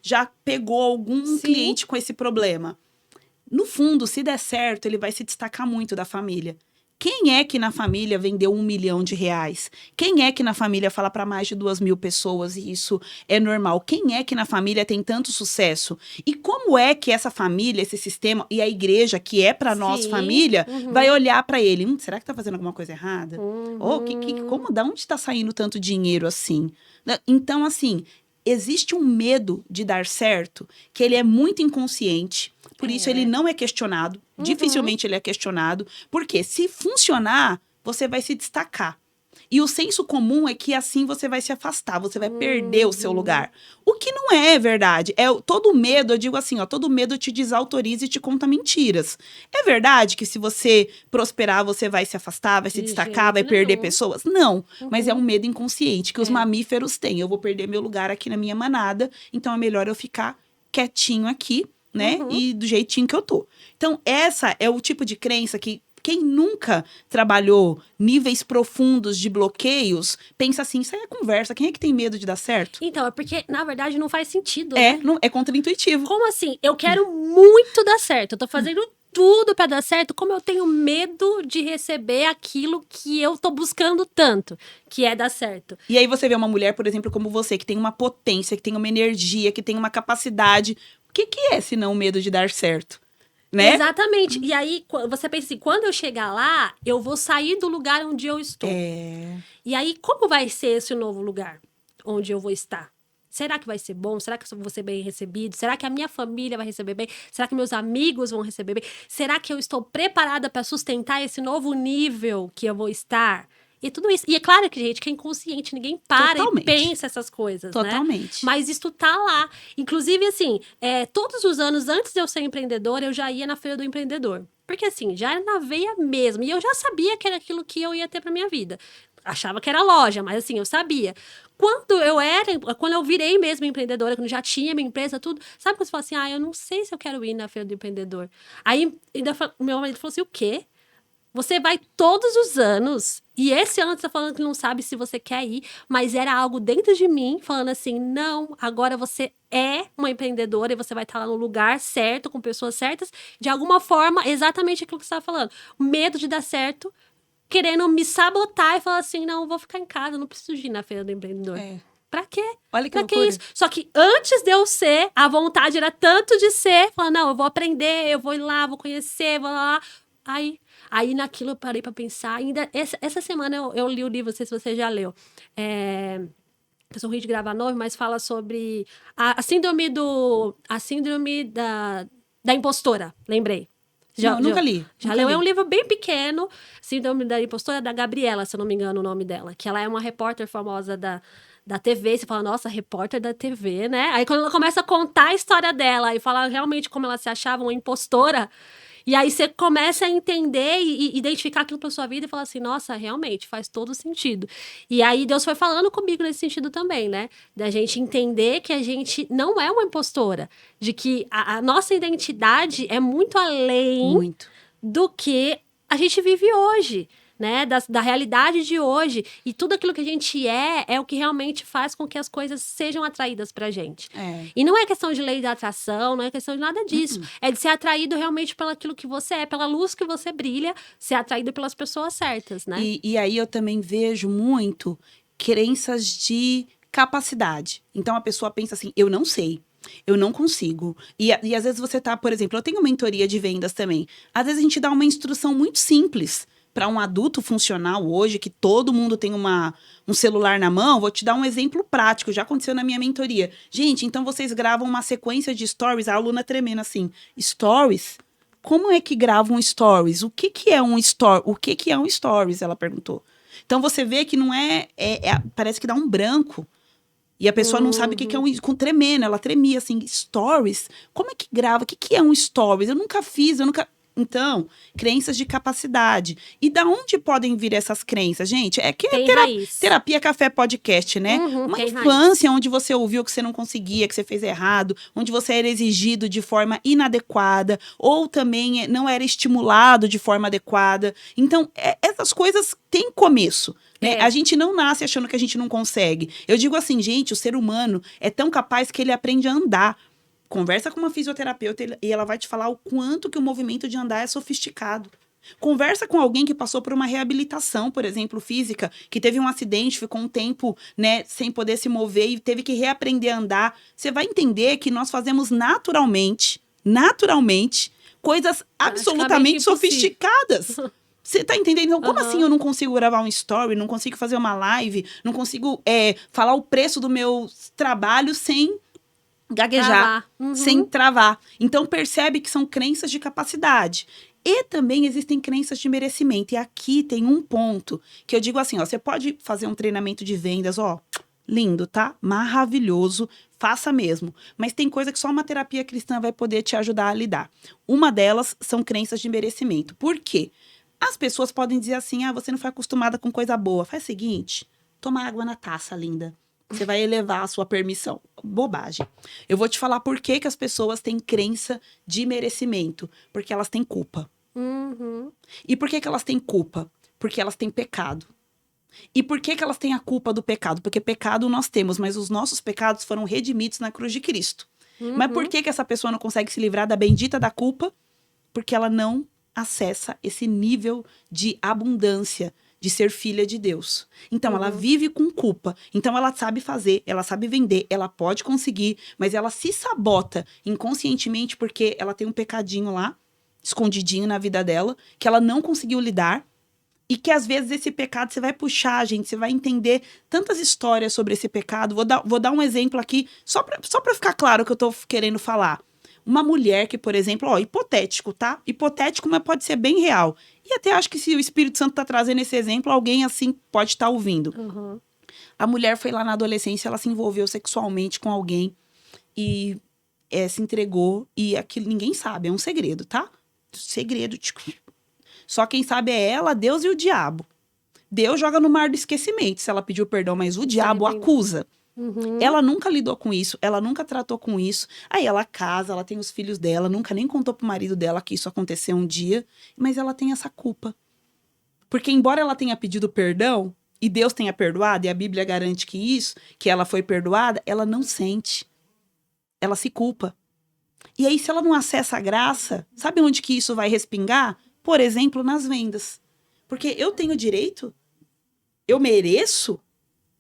já pegou algum cliente com esse problema. No fundo, se der certo, ele vai se destacar muito da família. Quem é que na família vendeu R$1 milhão? Quem é que na família fala para mais de 2.000 pessoas e isso é normal? Quem é que na família tem tanto sucesso? E como é que essa família, esse sistema e a igreja, que é para nós família, vai olhar para ele? Será que tá fazendo alguma coisa errada? Da onde está saindo tanto dinheiro assim? Então, assim, existe um medo de dar certo que ele é muito inconsciente. Por isso, ele não é questionado. Dificilmente ele é questionado. Porque se funcionar, você vai se destacar. E o senso comum é que assim você vai se afastar, você vai perder o seu lugar. O que não é verdade. Todo medo, eu digo assim, todo medo te desautoriza e te conta mentiras. É verdade que se você prosperar, você vai se afastar, vai se destacar, vai perder pessoas? Não, mas é um medo inconsciente que os mamíferos têm. Eu vou perder meu lugar aqui na minha manada, então é melhor eu ficar quietinho aqui, né? E do jeitinho que eu tô. Então, essa é o tipo de crença que quem nunca trabalhou níveis profundos de bloqueios, pensa assim, isso aí é conversa, quem é que tem medo de dar certo? Então, é porque, na verdade, não faz sentido, né? É contraintuitivo. Como assim? Eu quero muito dar certo, eu tô fazendo tudo pra dar certo, como eu tenho medo de receber aquilo que eu tô buscando tanto, que é dar certo. E aí você vê uma mulher, por exemplo, como você, que tem uma potência, que tem uma energia, que tem uma capacidade. O que é, se não o medo de dar certo? Né? Exatamente. E aí, você pensa assim, quando eu chegar lá, eu vou sair do lugar onde eu estou. E aí, como vai ser esse novo lugar onde eu vou estar? Será que vai ser bom? Será que eu vou ser bem recebido? Será que a minha família vai receber bem? Será que meus amigos vão receber bem? Será que eu estou preparada para sustentar esse novo nível que eu vou estar? E tudo isso. E é claro que, gente, que é inconsciente, ninguém para e pensa essas coisas, Totalmente. né? Mas isso tá lá. Inclusive, assim, todos os anos, antes de eu ser empreendedora, eu já ia na Feira do Empreendedor. Porque, assim, já era na veia mesmo. E eu já sabia que era aquilo que eu ia ter pra minha vida. Achava que era loja, mas, assim, eu sabia. Quando eu virei mesmo empreendedora, quando já tinha minha empresa, tudo, sabe quando você fala assim, eu não sei se eu quero ir na Feira do Empreendedor. Aí, meu marido falou assim, o quê? Você vai todos os anos, e esse ano você tá falando que não sabe se você quer ir, mas era algo dentro de mim, falando assim, não, agora você é uma empreendedora e você vai estar lá no lugar certo, com pessoas certas, de alguma forma, exatamente aquilo que você estava falando. Medo de dar certo, querendo me sabotar e falar assim, não, eu vou ficar em casa, não preciso ir na Feira do Empreendedor. Pra quê? Olha que pra loucura. Que isso? Só que antes de eu ser, a vontade era tanto de ser, falando, não, eu vou aprender, eu vou ir lá, vou conhecer, vou lá. Aí naquilo eu parei pra pensar. Ainda essa semana eu li o livro, não sei se você já leu. Eu sou ruim de gravar nome, mas fala sobre a síndrome da impostora. Lembrei. Nunca li. Já leu? É um livro bem pequeno. Síndrome da impostora, da Gabriela, se eu não me engano o nome dela. Que ela é uma repórter famosa da TV, você fala, nossa, repórter da TV, né? Aí quando ela começa a contar a história dela e falar realmente como ela se achava uma impostora, e aí você começa a entender e identificar aquilo pra sua vida e falar assim, nossa, realmente, faz todo sentido. E aí Deus foi falando comigo nesse sentido também, né? Da gente entender que a gente não é uma impostora, de que a nossa identidade é muito além do que a gente vive hoje, né, da realidade de hoje. E tudo aquilo que a gente é o que realmente faz com que as coisas sejam atraídas pra gente. E não é questão de lei da atração, não é questão de nada disso. É de ser atraído realmente pelo aquilo que você é, pela luz que você brilha, ser atraído pelas pessoas certas, né? E aí eu também vejo muito crenças de capacidade. Então, a pessoa pensa assim, eu não sei. Eu não consigo. E às vezes você tá, por exemplo, eu tenho mentoria de vendas também. Às vezes a gente dá uma instrução muito simples para um adulto funcional hoje, que todo mundo tem um celular na mão. Vou te dar um exemplo prático, já aconteceu na minha mentoria. Gente, então vocês gravam uma sequência de stories, a aluna tremendo assim, stories? Como é que grava um stories? O que que é um story? O que que é um stories? Ela perguntou. Então você vê que não parece que dá um branco. E a pessoa não sabe o que que é com tremendo, ela tremia assim, stories? Como é que grava? O que que é um stories? Eu nunca fiz, eu nunca... Então, crenças de capacidade. E da onde podem vir essas crenças, gente? É que é terapia café podcast, né? Uma infância onde você ouviu que você não conseguia, que você fez errado, onde você era exigido de forma inadequada, ou também não era estimulado de forma adequada. Então, essas coisas têm começo. Né? A gente não nasce achando que a gente não consegue. Eu digo assim, gente, o ser humano é tão capaz que ele aprende a andar. Conversa com uma fisioterapeuta e ela vai te falar o quanto que o movimento de andar é sofisticado. Conversa com alguém que passou por uma reabilitação, por exemplo, física, que teve um acidente, ficou um tempo, né, sem poder se mover e teve que reaprender a andar. Você vai entender que nós fazemos naturalmente, coisas absolutamente sofisticadas. Você tá entendendo? Então, como assim eu não consigo gravar um story, não consigo fazer uma live, não consigo falar o preço do meu trabalho sem gaguejar, sem travar. Então, percebe que são crenças de capacidade. E também existem crenças de merecimento. E aqui tem um ponto que eu digo assim, ó, você pode fazer um treinamento de vendas, ó, lindo, tá? Maravilhoso, faça mesmo. Mas tem coisa que só uma terapia cristã vai poder te ajudar a lidar. Uma delas são crenças de merecimento. Por quê? As pessoas podem dizer assim, você não foi acostumada com coisa boa. Faz o seguinte, toma água na taça, linda. Você vai elevar a sua permissão. Bobagem. Eu vou te falar por que as pessoas têm crença de merecimento. Porque elas têm culpa. E por que elas têm culpa? Porque elas têm pecado. E por que elas têm a culpa do pecado? Porque pecado nós temos, mas os nossos pecados foram redimidos na cruz de Cristo. Mas por que essa pessoa não consegue se livrar da bendita da culpa? Porque ela não acessa esse nível de abundância, de ser filha de Deus. Então, ela vive com culpa. Então, ela sabe fazer, ela sabe vender, ela pode conseguir, mas ela se sabota inconscientemente porque ela tem um pecadinho lá, escondidinho na vida dela, que ela não conseguiu lidar, e que às vezes esse pecado você vai puxar, gente, você vai entender tantas histórias sobre esse pecado. Vou dar um exemplo aqui, só pra ficar claro o que eu tô querendo falar. Uma mulher que, por exemplo, hipotético, tá? Hipotético, mas pode ser bem real. E até acho que se o Espírito Santo tá trazendo esse exemplo, alguém assim pode estar ouvindo. A mulher foi lá na adolescência, ela se envolveu sexualmente com alguém e se entregou. E aquilo ninguém sabe, é um segredo, tá? Segredo. Só quem sabe é ela, Deus e o diabo. Deus joga no mar do esquecimento se ela pediu perdão, mas o diabo acusa. Ela nunca lidou com isso, ela nunca tratou com isso. Aí ela casa, ela tem os filhos dela, nunca nem contou pro marido dela que isso aconteceu um dia, mas ela tem essa culpa. Porque embora ela tenha pedido perdão, e Deus tenha perdoado, e a Bíblia garante que ela foi perdoada, ela não sente. Ela se culpa. E aí, se ela não acessa a graça, sabe onde que isso vai respingar? Por exemplo, nas vendas. Porque eu tenho direito, eu mereço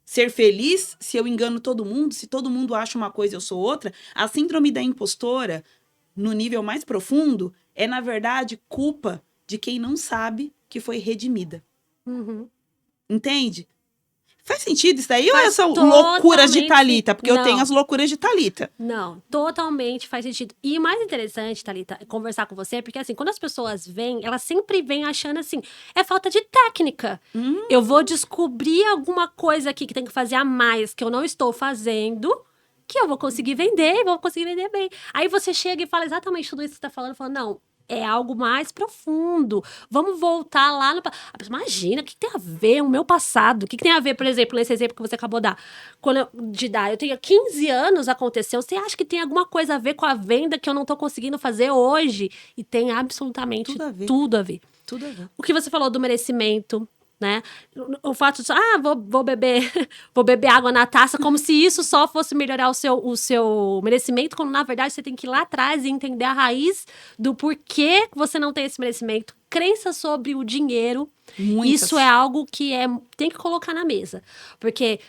ser feliz se eu engano todo mundo, se todo mundo acha uma coisa e eu sou outra. A síndrome da impostora, no nível mais profundo, é, na verdade, culpa de quem não sabe que foi redimida. Entende? Faz sentido isso daí? Ou é essa loucuras de Thalita? Porque eu tenho as loucuras de Thalita. Não, totalmente faz sentido. E o mais interessante, Thalita, é conversar com você, porque assim, quando as pessoas vêm, elas sempre vêm achando assim, é falta de técnica. Eu vou descobrir alguma coisa aqui que tem que fazer a mais, que eu não estou fazendo, que eu vou conseguir vender e vou conseguir vender bem. Aí você chega e fala exatamente tudo isso que você tá falando, fala, não, é algo mais profundo. Vamos voltar lá no... Imagina, o que tem a ver o meu passado? O que tem a ver, por exemplo, nesse exemplo que você acabou de dar? Eu tenho 15 anos, aconteceu. Você acha que tem alguma coisa a ver com a venda que eu não tô conseguindo fazer hoje? E tem absolutamente tudo a ver. Tudo a ver. O que você falou do merecimento, né? O fato de, vou beber água na taça, como se isso só fosse melhorar o seu merecimento, quando na verdade você tem que ir lá atrás e entender a raiz do porquê você não tem esse merecimento. Crença sobre o dinheiro, isso é algo que tem que colocar na mesa. Porque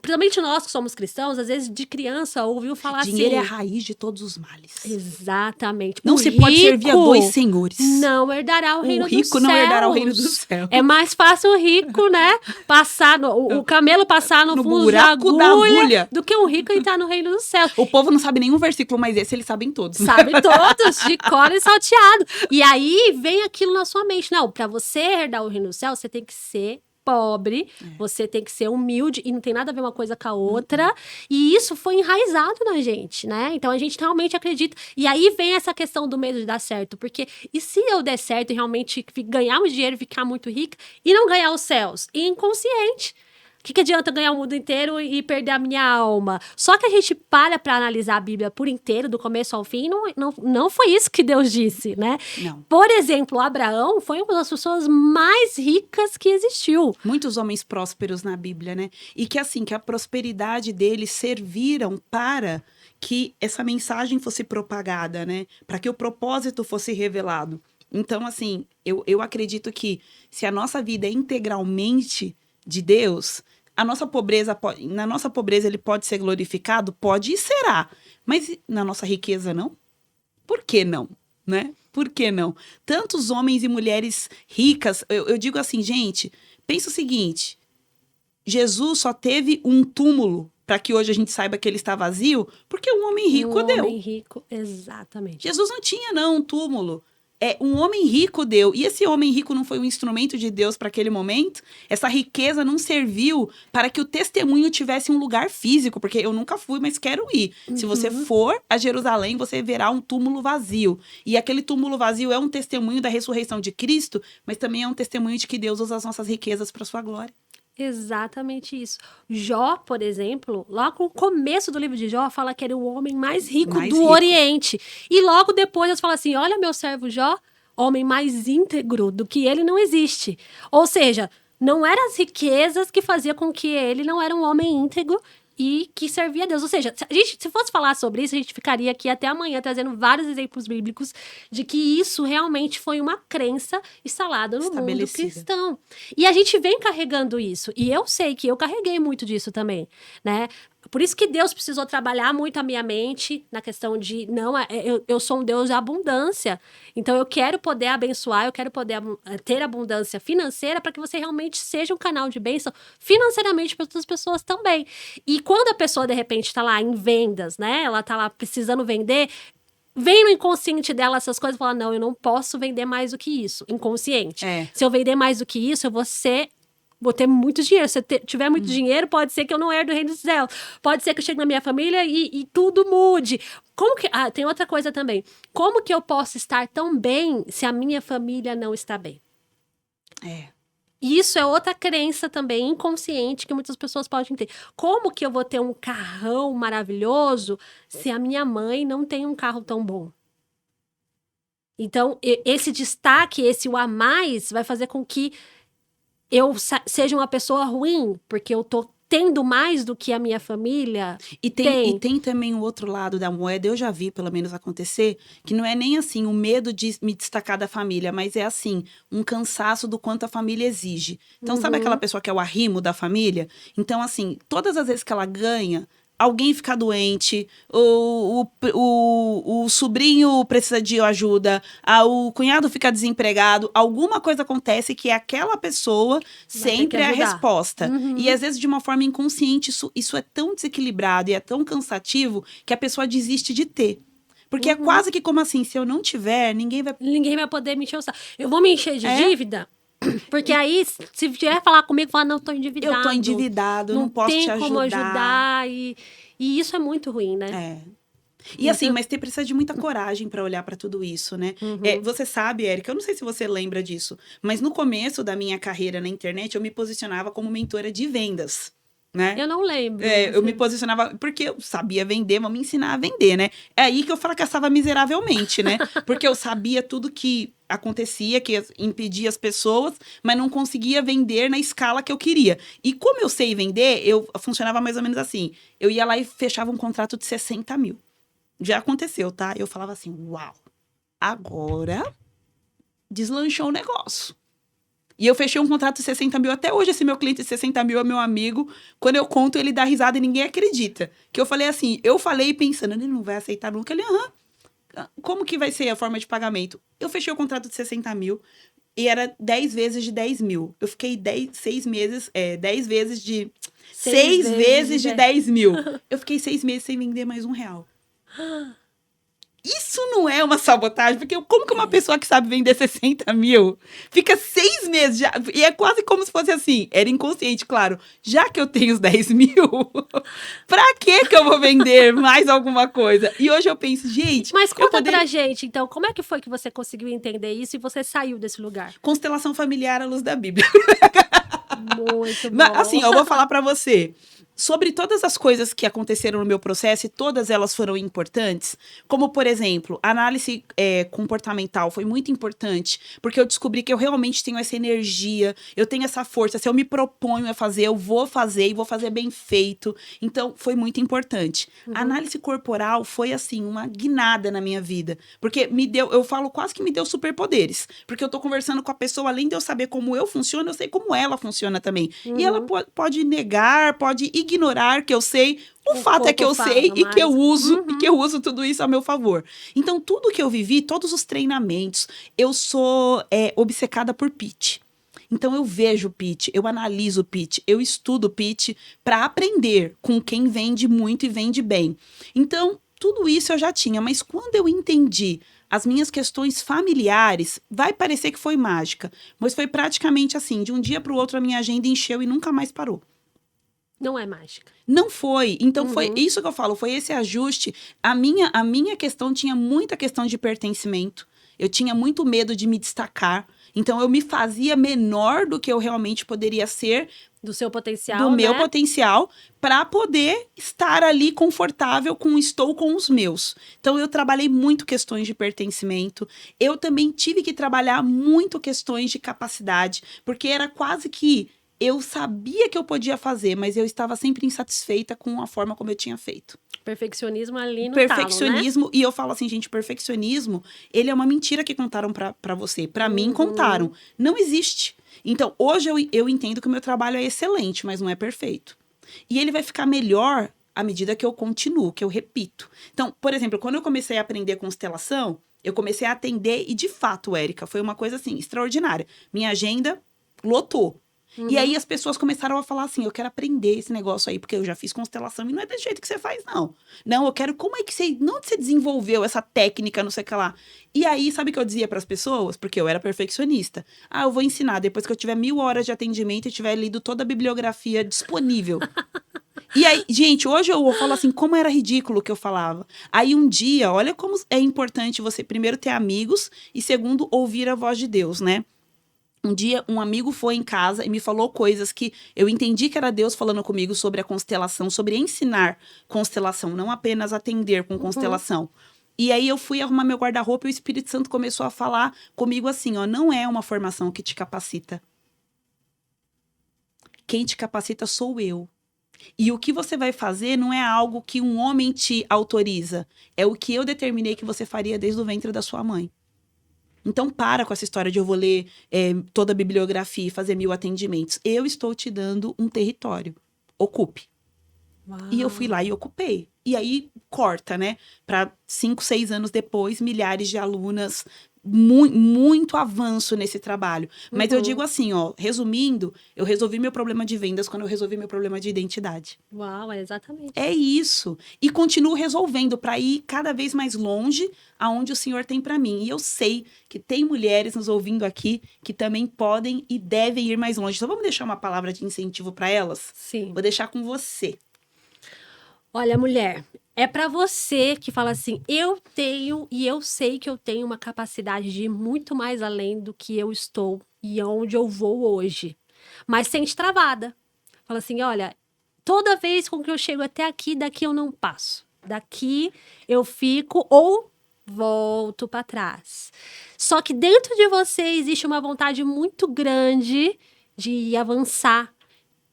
principalmente nós que somos cristãos, às vezes de criança ouviu falar Dinheiro é a assim. raiz de todos os males. Exatamente. Não O se pode servir a rico dois senhores. não herdará o reino O rico dos não céus. herdará o reino dos céus. É mais fácil o rico, né? Passar o camelo passar no fundo buraco da agulha do que um rico entrar no reino dos céus. O povo não sabe nenhum versículo, mas esse eles sabem todos. Sabe todos, de cor e salteado. E aí vem aquilo na sua mente. Não, pra você herdar o reino dos céus, você tem que ser pobre, você tem que ser humilde, e não tem nada a ver uma coisa com a outra. E isso foi enraizado na gente, né? Então a gente realmente acredita. E aí vem essa questão do medo de dar certo. Porque, e se eu der certo e realmente ganhar muito dinheiro, ficar muito rica, e não ganhar os céus? E inconsciente. O que adianta ganhar o mundo inteiro e perder a minha alma? Só que a gente para analisar a Bíblia por inteiro, do começo ao fim, não foi isso que Deus disse, né? Não. Por exemplo, Abraão foi uma das pessoas mais ricas que existiu. Muitos homens prósperos na Bíblia, né? E que assim, que a prosperidade deles serviram para que essa mensagem fosse propagada, né? Para que o propósito fosse revelado. Então, assim, eu acredito que se a nossa vida é integralmente de Deus, na nossa pobreza ele pode ser glorificado? Pode e será. Mas na nossa riqueza não? Por que não? Né? Por que não? Tantos homens e mulheres ricas, eu digo assim, gente, pensa o seguinte, Jesus só teve um túmulo para que hoje a gente saiba que ele está vazio, porque um homem rico deu. Um homem rico, exatamente. Jesus não tinha, não, um túmulo. Um homem rico deu. E esse homem rico não foi um instrumento de Deus para aquele momento? Essa riqueza não serviu para que o testemunho tivesse um lugar físico, porque eu nunca fui, mas quero ir. Se você for a Jerusalém, você verá um túmulo vazio. E aquele túmulo vazio é um testemunho da ressurreição de Cristo, mas também é um testemunho de que Deus usa as nossas riquezas para sua glória. Exatamente isso. Jó, por exemplo, logo no começo do livro de Jó, fala que era o homem mais rico do Oriente. E logo depois eles falam assim, olha meu servo Jó, homem mais íntegro do que ele não existe. Ou seja, não eram as riquezas que faziam com que ele não era um homem íntegro e que servia a Deus. Ou seja, se fosse falar sobre isso, a gente ficaria aqui até amanhã trazendo vários exemplos bíblicos de que isso realmente foi uma crença instalada no mundo cristão. E a gente vem carregando isso. E eu sei que eu carreguei muito disso também, né? Por isso que Deus precisou trabalhar muito a minha mente na questão de, não, eu sou um Deus de abundância, então eu quero poder abençoar, eu quero poder ter abundância financeira para que você realmente seja um canal de bênção financeiramente para outras pessoas também. E quando a pessoa, de repente, está lá em vendas, né, ela está lá precisando vender, vem no inconsciente dela essas coisas e fala, não, eu não posso vender mais do que isso, inconsciente. Se eu vender mais do que isso, eu vou ter muito dinheiro. Se eu tiver muito dinheiro, pode ser que eu não herdo o reino dos céus. Pode ser que eu chegue na minha família e tudo mude. Como que... tem outra coisa também. Como que eu posso estar tão bem se a minha família não está bem? Isso é outra crença também inconsciente que muitas pessoas podem ter. Como que eu vou ter um carrão maravilhoso se a minha mãe não tem um carro tão bom? Então, esse destaque, esse o a mais, vai fazer com que eu seja uma pessoa ruim, porque eu tô tendo mais do que a minha família. E tem também o outro lado da moeda, eu já vi pelo menos acontecer, que não é nem assim o medo de me destacar da família, mas é assim, um cansaço do quanto a família exige. Então, sabe aquela pessoa que é o arrimo da família? Então, assim, todas as vezes que ela ganha, alguém fica doente, o sobrinho precisa de ajuda, o cunhado fica desempregado, alguma coisa acontece que aquela pessoa sempre é a resposta. E às vezes de uma forma inconsciente, isso é tão desequilibrado e é tão cansativo que a pessoa desiste de ter. Porque é quase que como assim, se eu não tiver, ninguém vai poder me encher o saco. Eu vou me encher de dívida? Porque aí, se vier falar comigo, falar, não, tô endividado. Eu tô endividado, não posso te ajudar. Não tem como ajudar. E isso é muito ruim, né? E assim, mas precisa de muita coragem para olhar para tudo isso, né? Você sabe, Érica, eu não sei se você lembra disso, mas no começo da minha carreira na internet, eu me posicionava como mentora de vendas. Né? Eu não lembro. Eu me posicionava, porque eu sabia vender, vamos me ensinar a vender, né? É aí que eu fracassava miseravelmente, né? Porque eu sabia tudo que acontecia, que impedia as pessoas, mas não conseguia vender na escala que eu queria. E como eu sei vender, eu funcionava mais ou menos assim. Eu ia lá e fechava um contrato de 60 mil. Já aconteceu, tá? Eu falava assim, uau, agora deslanchou o negócio. E eu fechei um contrato de 60 mil. Até hoje, esse meu cliente de 60 mil é meu amigo. Quando eu conto, ele dá risada e ninguém acredita. Que eu falei assim, eu falei pensando, ele não vai aceitar nunca. Ele, como que vai ser a forma de pagamento? Eu fechei o contrato de 60 mil e era 10 vezes de 10 mil. Eu fiquei 10 meses, 10 vezes de... 6 vezes de 10 mil. Eu fiquei 6 meses sem vender mais R$1. Isso não é uma sabotagem? Porque como que uma pessoa que sabe vender 60 mil fica 6 meses já? E é quase como se fosse assim, era inconsciente, claro. Já que eu tenho os 10 mil, pra que eu vou vender mais alguma coisa? E hoje eu penso, gente... Mas conta pra gente, então, como é que foi que você conseguiu entender isso e você saiu desse lugar? Constelação familiar à luz da Bíblia. Muito bom. Mas, assim, eu vou falar pra você. Sobre todas as coisas que aconteceram no meu processo, e todas elas foram importantes, como, por exemplo, a análise comportamental foi muito importante, porque eu descobri que eu realmente tenho essa energia, eu tenho essa força, se eu me proponho a fazer, eu vou fazer, e vou fazer bem feito. Então, foi muito importante. A análise corporal foi, assim, uma guinada na minha vida, porque me deu, eu falo quase que me deu superpoderes, porque eu tô conversando com a pessoa, além de eu saber como eu funciono, eu sei como ela funciona também. E ela pode negar, pode ignorar que eu sei. O fato é que eu sei e que eu uso e que eu uso tudo isso a meu favor. Então, tudo que eu vivi, todos os treinamentos, eu sou obcecada por pitch. Então, eu vejo pitch, eu analiso pitch, eu estudo pitch para aprender com quem vende muito e vende bem. Então, tudo isso eu já tinha, mas quando eu entendi as minhas questões familiares, vai parecer que foi mágica, mas foi praticamente assim, de um dia para o outro a minha agenda encheu e nunca mais parou. Não é mágica. Não foi. Então, foi isso que eu falo, foi esse ajuste. A minha questão tinha muita questão de pertencimento. Eu tinha muito medo de me destacar. Então, eu me fazia menor do que eu realmente poderia ser. Do seu potencial, do meu né? potencial, para poder estar ali confortável estou com os meus. Então, eu trabalhei muito questões de pertencimento. Eu também tive que trabalhar muito questões de capacidade, porque era quase que eu sabia que eu podia fazer, mas eu estava sempre insatisfeita com a forma como eu tinha feito. Perfeccionismo ali no Perfeccionismo, talo, né? E eu falo assim, gente, perfeccionismo, ele é uma mentira que contaram pra você. Pra mim, contaram. Não existe. Então, hoje eu entendo que o meu trabalho é excelente, mas não é perfeito. E ele vai ficar melhor à medida que eu continuo, que eu repito. Então, por exemplo, quando eu comecei a aprender constelação, eu comecei a atender e, de fato, Érica, foi uma coisa assim, extraordinária. Minha agenda lotou. E aí as pessoas começaram a falar assim, eu quero aprender esse negócio aí, porque eu já fiz constelação e não é desse jeito que você faz, não. Não, eu quero, como é que você, não você desenvolveu essa técnica, não sei o que lá. E aí, sabe o que eu dizia para as pessoas? Porque eu era perfeccionista. Eu vou ensinar, depois que eu tiver 1000 horas de atendimento e tiver lido toda a bibliografia disponível. E aí, gente, hoje eu falo assim, como era ridículo o que eu falava. Aí um dia, olha como é importante você, primeiro, ter amigos e, segundo, ouvir a voz de Deus, né? Um dia, um amigo foi em casa e me falou coisas que eu entendi que era Deus falando comigo sobre a constelação, sobre ensinar constelação, não apenas atender com constelação. E aí eu fui arrumar meu guarda-roupa e o Espírito Santo começou a falar comigo assim, não é uma formação que te capacita. Quem te capacita sou eu. E o que você vai fazer não é algo que um homem te autoriza, é o que eu determinei que você faria desde o ventre da sua mãe. Então, para com essa história de eu vou ler toda a bibliografia e fazer 1000 atendimentos. Eu estou te dando um território. Ocupe. Uau. E eu fui lá e ocupei. E aí, corta, né? Para 5, 6 anos depois, milhares de alunas, muito avanço nesse trabalho. Mas eu digo assim, resumindo, eu resolvi meu problema de vendas quando eu resolvi meu problema de identidade. Uau, é exatamente. É isso. E continuo resolvendo para ir cada vez mais longe aonde o Senhor tem para mim. E eu sei que tem mulheres nos ouvindo aqui que também podem e devem ir mais longe. Então vamos deixar uma palavra de incentivo para elas? Sim. Vou deixar com você. Olha, mulher, é para você que fala assim, eu tenho e eu sei que eu tenho uma capacidade de ir muito mais além do que eu estou e onde eu vou hoje. Mas sente travada. Fala assim, olha, toda vez com que eu chego até aqui, daqui eu não passo. Daqui eu fico ou volto para trás. Só que dentro de você existe uma vontade muito grande de avançar,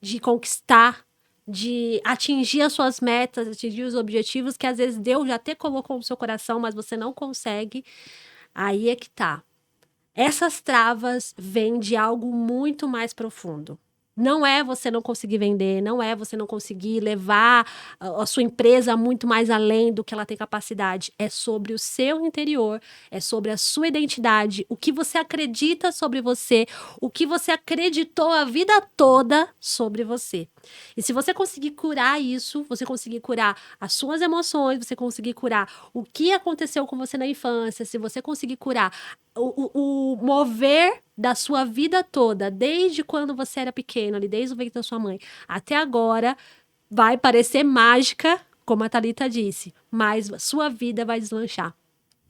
de conquistar, de atingir as suas metas, atingir os objetivos que às vezes Deus já até colocou no seu coração, mas você não consegue. Aí é que tá. Essas travas vêm de algo muito mais profundo. Não é você não conseguir vender, não é você não conseguir levar a sua empresa muito mais além do que ela tem capacidade. É sobre o seu interior, é sobre a sua identidade, o que você acredita sobre você, o que você acreditou a vida toda sobre você. E se você conseguir curar isso, você conseguir curar as suas emoções, você conseguir curar o que aconteceu com você na infância, se você conseguir curar o mover da sua vida toda, desde quando você era pequeno, ali, desde o ventre da sua mãe, até agora, vai parecer mágica, como a Thalita disse, mas sua vida vai deslanchar.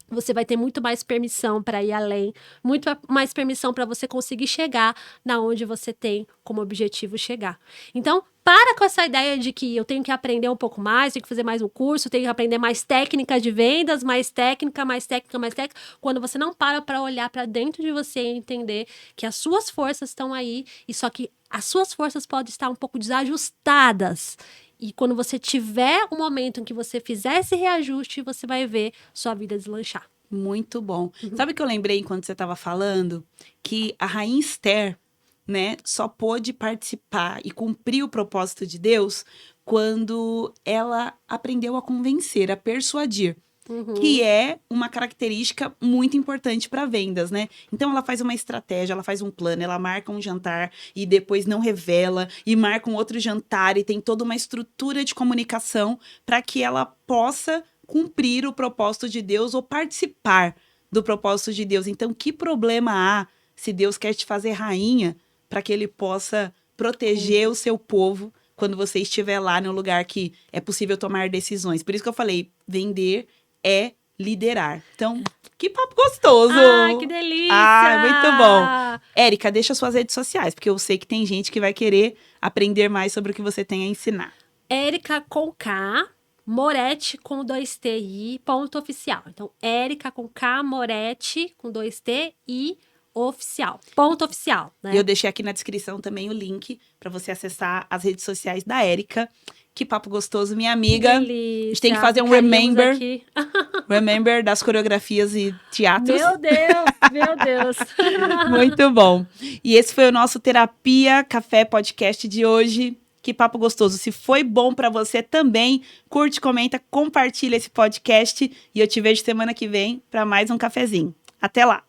Você vai ter muito mais permissão para ir além, muito mais permissão para você conseguir chegar na onde você tem como objetivo chegar. Então, para com essa ideia de que eu tenho que aprender um pouco mais, tenho que fazer mais um curso, tenho que aprender mais técnicas de vendas, mais técnica. Quando você não para olhar para dentro de você e entender que as suas forças estão aí, e só que as suas forças podem estar um pouco desajustadas. E quando você tiver um momento em que você fizer esse reajuste, você vai ver sua vida deslanchar. Muito bom. Sabe o que eu lembrei enquanto você estava falando? Que a rainha Esther, né, só pôde participar e cumprir o propósito de Deus quando ela aprendeu a convencer, a persuadir. Que é uma característica muito importante para vendas, né? Então, ela faz uma estratégia, ela faz um plano, ela marca um jantar e depois não revela, e marca um outro jantar e tem toda uma estrutura de comunicação para que ela possa cumprir o propósito de Deus ou participar do propósito de Deus. Então, que problema há se Deus quer te fazer rainha para que ele possa proteger o seu povo quando você estiver lá no lugar que é possível tomar decisões? Por isso que eu falei, vender é liderar. Então, que papo gostoso! Ai, que delícia! Ai, muito bom. Érica, deixa suas redes sociais, porque eu sei que tem gente que vai querer aprender mais sobre o que você tem a ensinar. Érica com K, Moretti com 2TI, ponto oficial. Então, Érica com K, Moretti com 2TI, oficial. Ponto oficial, né? Eu deixei aqui na descrição também o link para você acessar as redes sociais da Érica. Que papo gostoso, minha amiga. Delícia. A gente tem que fazer um remember das coreografias e teatros. Meu Deus. Muito bom. E esse foi o nosso Terapia Café Podcast de hoje. Que papo gostoso. Se foi bom para você também, curte, comenta, compartilha esse podcast. E eu te vejo semana que vem para mais um cafezinho. Até lá!